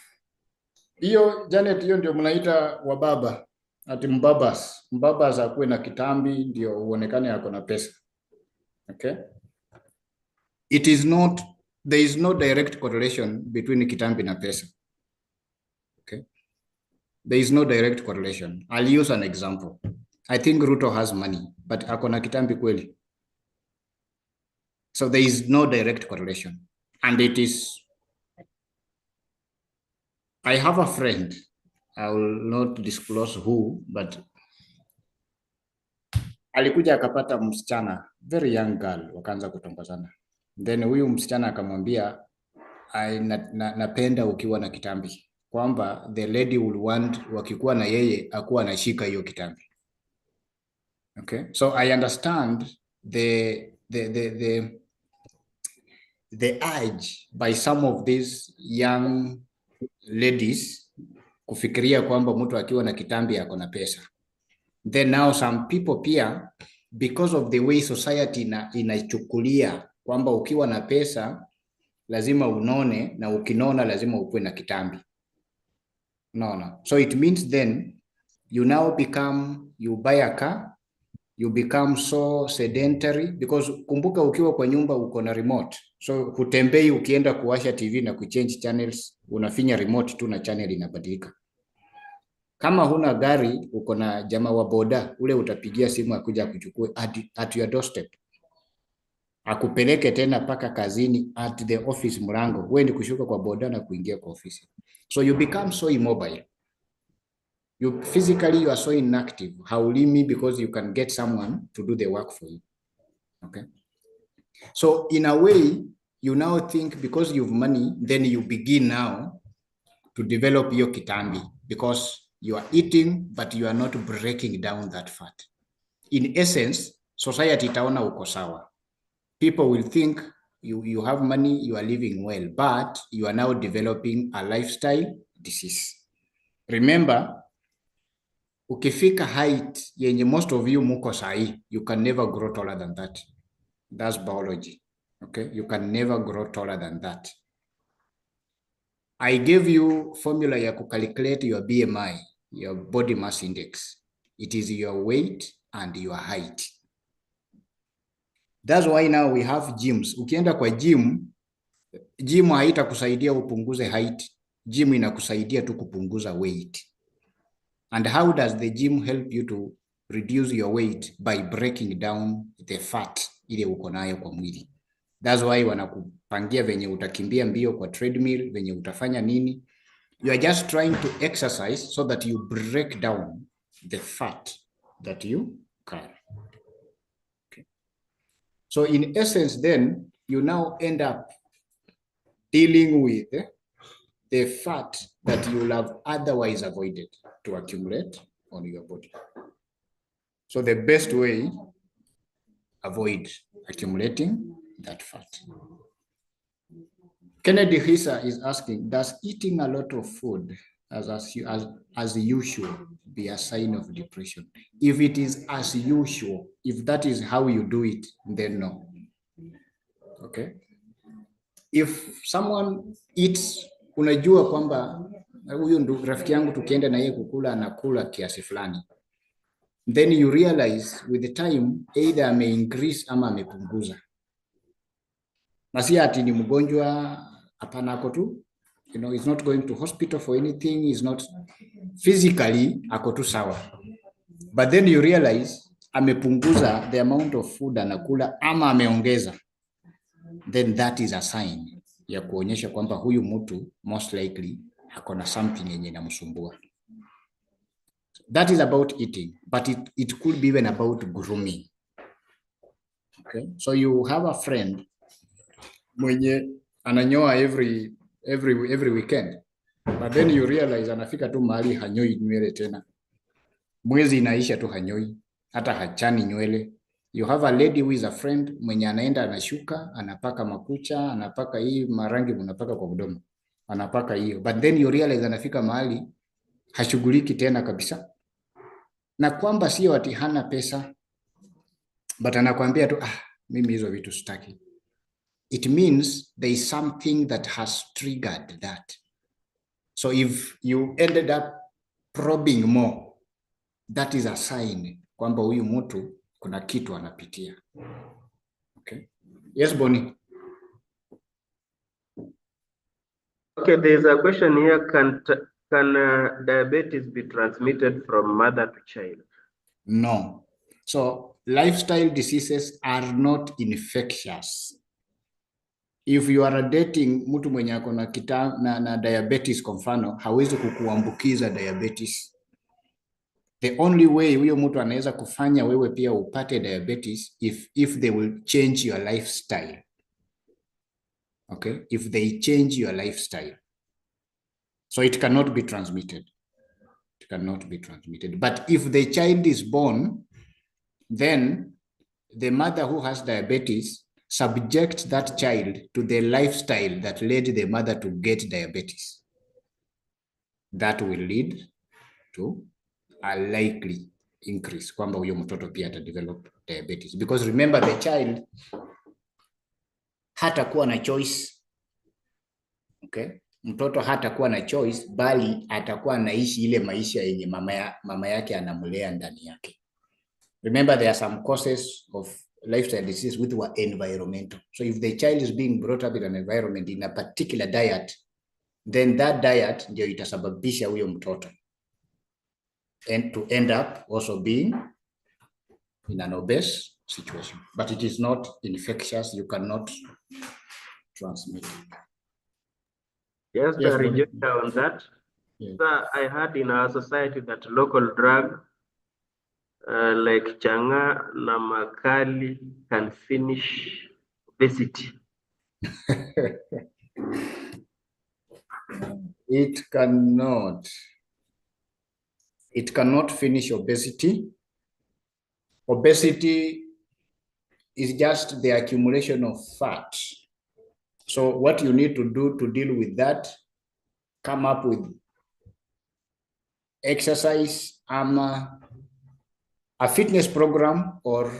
Hiyo Janet, hiyo ndio mnaita wababa. Ati mbabas akuwe na kitambi ndio uonekane yako na pesa. Okay? It is not, there is no direct correlation between kitambi na pesa. Okay? There is no direct correlation. I'll use an example. I think Ruto has money, but ako na kitambi kweli. So there is no direct correlation. And it is, I have a friend, I will not disclose who, but alikuja akapata msichana, very young girl, wakaanza kutongozana. Then huyu msichana akamwambia, napenda ukiwa na kitambi, kwamba the lady will want wakikuwa na yeye akuwa anashika hiyo kitambi. Okay, so I understand the urge by some of these young ladies kufikiria kwamba mtu akiwa na kitambi ako na pesa. Then now some people pia, because of the way society inachukulia kwamba ukiwa na pesa lazima unone, na ukinona lazima ukuwe na kitambi. No. So it means then you now become, you buy a car, you become so sedentary, because kumbuka ukiwa kwa nyumba uko na remote. So hutembei ukienda kuwasha TV na kuchange channels, unafinya remote tu na channel inabadilika. Kama huna gari, uko na jamaa wa boda, ule utapigia simu akuja kuchukue at your doorstep. Akupeleke tena paka kazini at the office mlango. Wewe ni kushuka kwa boda na kuingia kwa ofisi. So you become so immobile. You physically, you are so inactive. Haulimi because you can get someone to do the work for you. Okay. So in a way, you now think because you have money, then you begin now to develop your kitambi, because you are eating, but you are not breaking down that fat. In essence, society itaona uko sawa. People will think you have money, you are living well, but you are now developing a lifestyle disease. Remember, ukifika height yenye most of you muko sahi, you can never grow taller than that. That's biology. Okay, you can never grow taller than that. I gave you formula ya calculate your BMI, your body mass index. It is your weight and your height. That's why now we have gyms. Ukienda kwa gym haitakusaidia upunguze height. Gym inakusaidia tu kupunguza weight. And how does the gym help you to reduce your weight? By breaking down the fat ile uko nayo kwa mwili. That's why wanakupangia venye utakimbia mbio kwa treadmill, venye utafanya nini. You are just trying to exercise so that you break down the fat that you carry. Okay. So in essence, then you now end up dealing with the fat that you will have otherwise avoided to accumulate on your body. So the best way, avoid accumulating that fat. Kennedy Hisa is asking, does eating a lot of food as usual be a sign of depression? If it is as usual, if that is how you do it, then no. Okay. If someone eats, unajua kwamba huyu ndo rafiki yangu tukienda na yeye kukula anakula kiasi fulani, then you realize with the time either ame increase ama amepunguza. Na si ati ni mgonjwa, hapana, ako tu, you know, he's not going to hospital for anything, he's not physically, ako tu sawa. But then you realize amepunguza the amount of food anakula ama ameongeza, then that is a sign ya kuonyesha kwamba huyu mtu most likely ako na something yenye inamsumbua. That is about eating, but it could be even about grooming. Okay, so you have a friend mwenye ananyoa every weekend, but then you realize anafika tu mahali hanyoi nywele tena, mwezi inaisha tu hanyoi, hata hachani nywele. You have a lady who is a friend mwenye anaenda anashuka, anapaka makucha, anapaka hii marangi unapaka kwa mdomo, anapaka hiyo, but then you realize anafika mahali hashughuliki tena kabisa, na kwamba sio ati hana pesa, but anakuambia tu mimi hizo vitu sitaki. It means there is something that has triggered that. So if you ended up probing more, that is a sign kwamba huyu mtu kuna kitu anapitia. Okay. Yes, Bonnie. Okay, there's a question here. Can diabetes be transmitted from mother to child? No. So lifestyle diseases are not infectious. If you are dating mtu mwenye ako na diabetes kwa mfano, hawezi kukuambukiza diabetes. The only way huyo mtu anaweza kufanya wewe pia upate diabetes if they will change your lifestyle. Okay? If they change your lifestyle. So it cannot be transmitted. It cannot be transmitted. But if the child is born, then the mother who has diabetes subjects that child to the lifestyle that led the mother to get diabetes. That will lead to a likely increase kwamba huyo mtoto pia ata develop diabetes, because remember the child hatakuwa na choice. Okay? Mtoto hatakuwa na choice, bali atakuwa anaishi ile maisha yenye mama yake anamlea ndani yake. Remember there are some causes of lifestyle disease which were environmental. So if the child is being brought up in an environment in a particular diet, then that diet ndio itasababisha huyo mtoto and to end up also being in an obese situation. But it is not infectious. You cannot transmit it. Yes, the rejoinder on that. Yes. So I heard in our society that local drug like changa na makali can finish obesity. It cannot. It cannot finish obesity. Obesity is just the accumulation of fat. So what you need to do to deal with that, come up with exercise, a fitness program or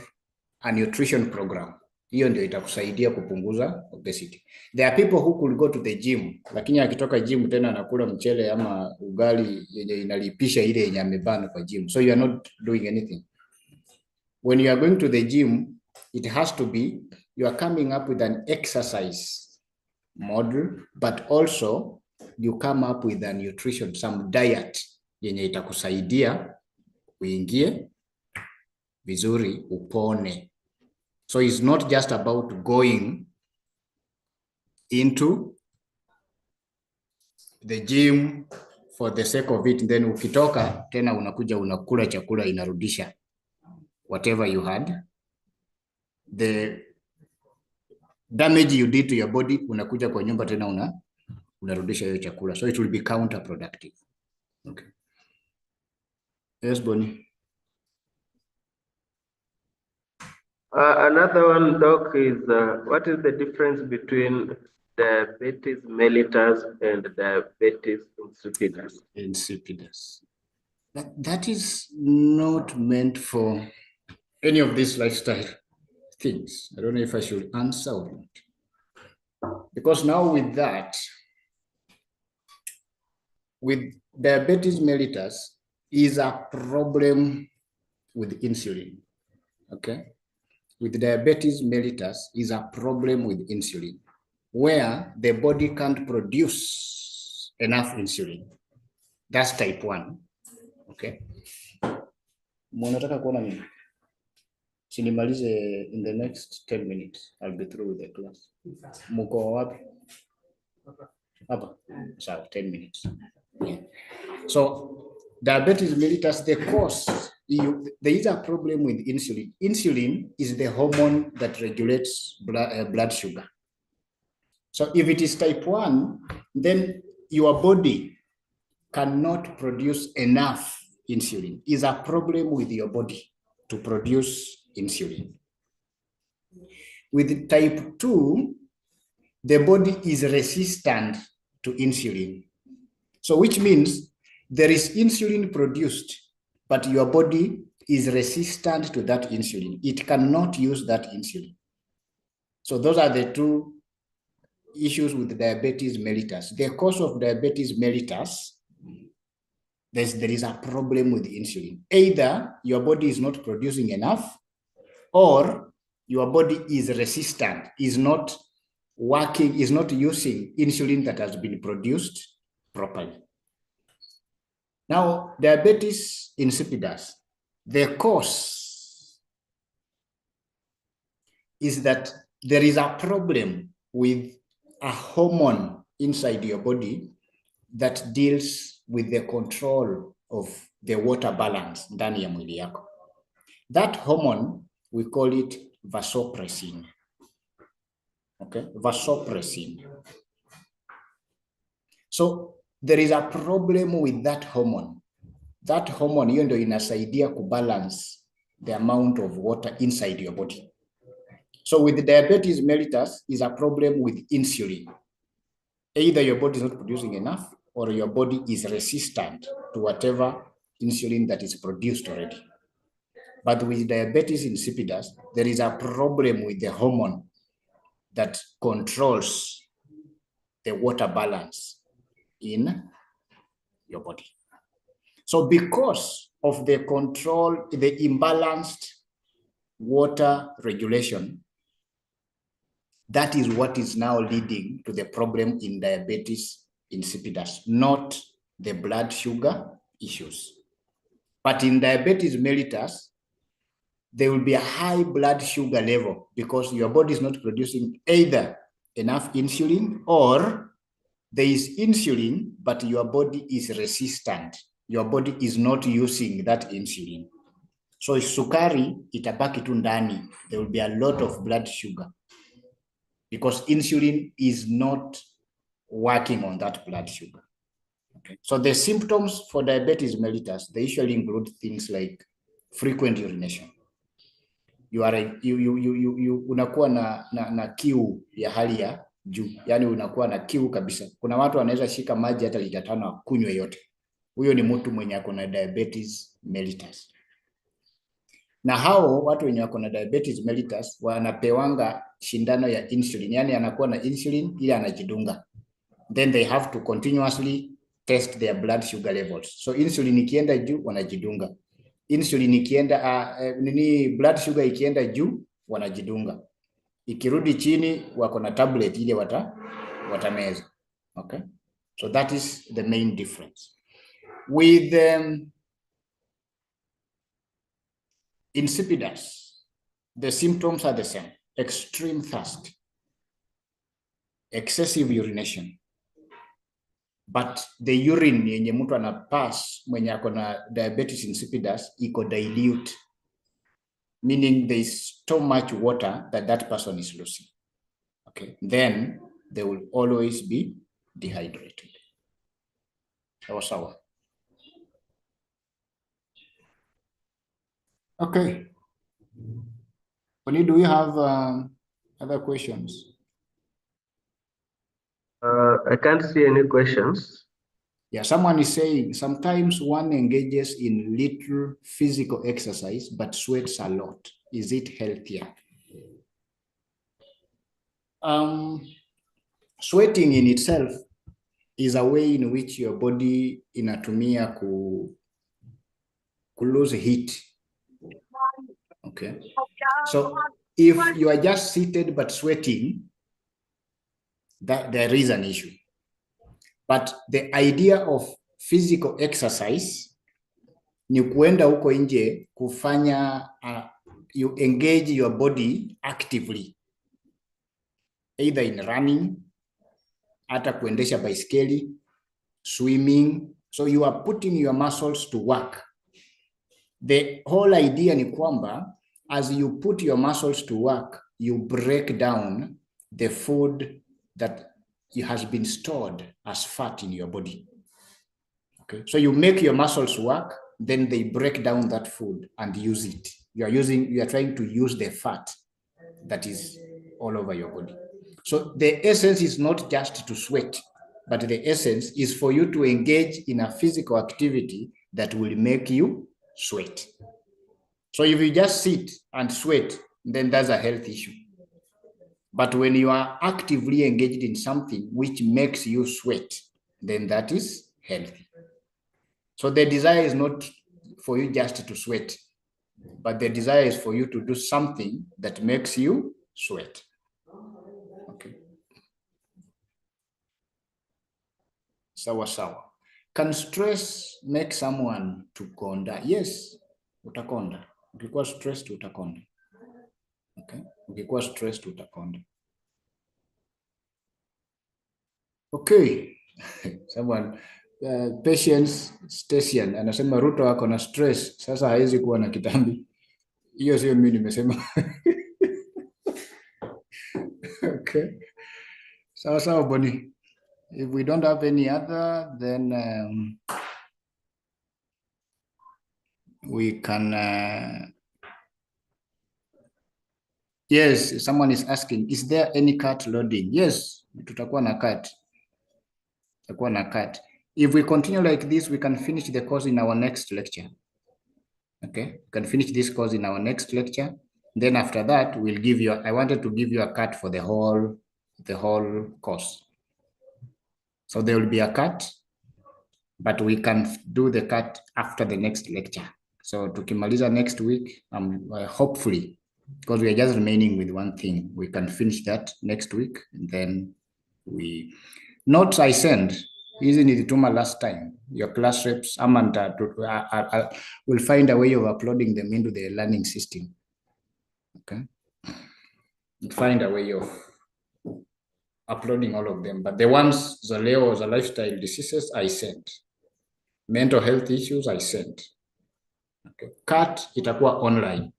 a nutrition program. Hiyo ndio itakusaidia kupunguza obesity. There are people who could go to the gym, lakini akitoka gym tena anakula mchele ama ugali yenye inalipisha ile yenye amebana kwa gym. So you are not doing anything. When you are going to the gym, it has to be, you are coming up with an exercise model, but also you come up with a nutrition, some diet yenye itakusaidia uingie vizuri upone. So it's not just about going into the gym for the sake of it, then ukitoka tena unakuja unakula chakula inarudisha whatever you had, the damage you did to your body, unakuja kwa nyumba tena unarudisha hiyo chakula. So it will be counterproductive. Okay. Yes, Bonnie. Another one, Doc, is what is the difference between diabetes mellitus and diabetes insipidus? Insipidus. That is not meant for any of these lifestyle things. I don't know if I should answer or not. Because now with that, with diabetes mellitus is a problem with insulin. Okay? With diabetes mellitus is a problem with insulin, where the body can't produce enough insulin. That's type 1. Okay. Mwanataka kuona nini? Sinimalize in the next 10 minutes. I'll be through with the class. Muko wapi? Hapa. So 10 minutes. Yeah. So diabetes mellitus, the cause there is a problem with insulin. Insulin is the hormone that regulates blood sugar. So if it is type 1, then your body cannot produce enough insulin. Is a problem with your body to produce insulin. With type 2, the body is resistant to insulin. So which means there is insulin produced, but your body is resistant to that insulin. It cannot use that insulin. So those are the two issues with diabetes mellitus. The cause of diabetes mellitus, there is a problem with insulin. Either your body is not producing enough, or your body is resistant, is not working, is not using insulin that has been produced properly. Now, diabetes insipidus, the cause is that there is a problem with a hormone inside your body that deals with the control of the water balance ndani ya mwili yako. That hormone, we call it vasopressin. Okay, vasopressin. So there is a problem with that hormone. That hormone hiyo ndio inasaidia kubalance the amount of water inside your body. So with diabetes mellitus is a problem with insulin. Either your body is not producing enough, or your body is resistant to whatever insulin that is produced already. But with diabetes insipidus, there is a problem with the hormone that controls the water balance in your body. So because of the control, the imbalanced water regulation, that is what is now leading to the problem in diabetes insipidus, not the blood sugar issues. But in diabetes mellitus, there will be a high blood sugar level because your body is not producing either enough insulin, or there is insulin, but your body is resistant. Your body is not using that insulin. So if sukari itabaki tu ndani, there will be a lot of blood sugar because insulin is not working on that blood sugar. Okay. So the symptoms for diabetes mellitus, they usually include things like frequent urination. Unakuwa na kiu ya hali ya juu, yani unakuwa na kiu kabisa. Kuna watu wanaweza shika maji hata lita 5 kunywe yote. Huyo ni mtu mwenye ako na diabetes mellitus. Na hao watu wenye wako na diabetes mellitus wanapewanga shindano ya insulin, yani anakuwa na insulin ili anajidunga. Then they have to continuously test their blood sugar levels. So insulin ikienda juu wanajidunga. Insulin ikienda blood sugar ikienda juu wanajidunga. Ikirudi chini wako na tablet ile watameza. Okay? So that is the main difference. With insipidus, the symptoms are the same: extreme thirst, excessive urination. But the urine yenye mtu anapass mwenye ako na diabetes insipidus iko dilute, meaning there is so much water that that person is losing. Okay, then they will always be dehydrated. Sawa. Okay. Oni, do we have other questions? I can't see any questions. Yeah, someone is saying sometimes one engages in little physical exercise but sweats a lot. Is it healthier? Sweating in itself is a way in which your body inatumia ku lose heat. Okay. So if you are just seated but sweating, that there is an issue. But the idea of physical exercise ni kuenda huko nje kufanya you engage your body actively, either in running, hata kuendesha baiskeli, swimming. So you are putting your muscles to work. The whole idea ni kwamba, as you put your muscles to work, you break down the food that has been stored as fat in your body. Okay, so you make your muscles work, then they break down that food and use it. You are trying to use the fat that is all over your body. So the essence is not just to sweat, but the essence is for you to engage in a physical activity that will make you sweat. So if you just sit and sweat, then that's a health issue. But when you are actively engaged in something which makes you sweat, then that is healthy. So the desire is not for you just to sweat, but the desire is for you to do something that makes you sweat. Okay. Sawa sawa. Can stress make someone to konda? Yes, utakonda. Ukikuwa stressed utakonda. Okay. Ukikuwa stressed utakonda. Okay. Someone Patience Station anasema Ruto wako na stress, sasa haizi kuwa na kitambi. Hiyo sio mimi nimesema. Okay. Sawa sawa Boni. If we don't have any other, then we can yes, someone is asking, is there any cut loading? Yes, tutakuwa na cut. Tutakuwa na cut. If we continue like this, we can finish the course in our next lecture. Okay, we can finish this course in our next lecture. Then after that, we'll give you, I wanted to give you a cut for the whole course. So there will be a cut, but we can do the cut after the next lecture. So tukimaliza next week, hopefully, because we are just remaining with one thing, we can finish that next week. And then notes I send, hizi nilituma last time. Your class reps, Amanda will find a way of uploading them into the learning system. Okay, find a way of uploading all of them, but the ones the lifestyle diseases I sent, mental health issues I sent. Okay, cut itakuwa online.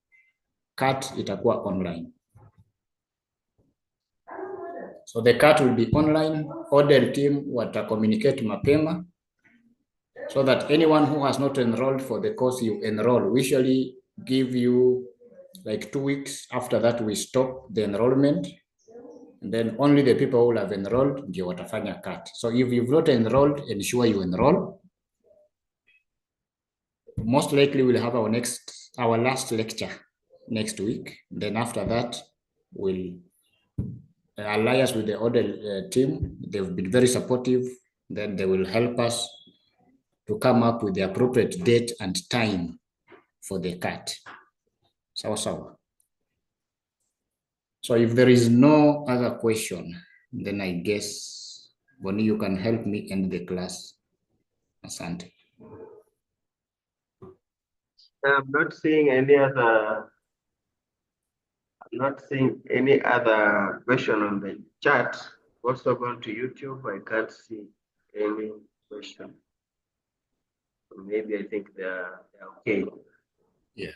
So the cut will be online. Order team wata communicate mapema so that anyone who has not enrolled for the course you enroll. We usually give you like 2 weeks. After that, we stop the enrollment. And then only the people who have enrolled ndio watafanya cut. So if you've not enrolled, ensure you enroll. Most likely we'll have our last lecture next week. Then after that, we'll alliance with the order team. They've been very supportive. Then they will help us to come up with the appropriate date and time for the cut. Sawa. So if there is no other question, then I guess, Boni, you can help me end the class. Asante. I'm not seeing any other question on the chat. Also gone to YouTube, I can't see any question. So maybe I think they're okay. Yeah.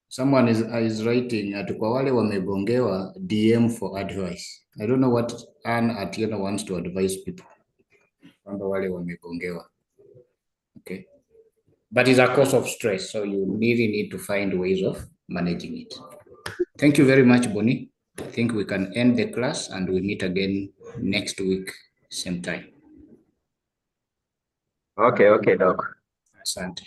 Someone is writing kwa wale wamegongewa DM for advice. I don't know what Anne Atieno wants to advise people. Kwamba wale wamegongewa. Okay. But it's a cause of stress, so you really need to find ways of managing it. Thank you very much, Boni. I think we can end the class and we meet again next week, same time. Okay, Doc. Asante.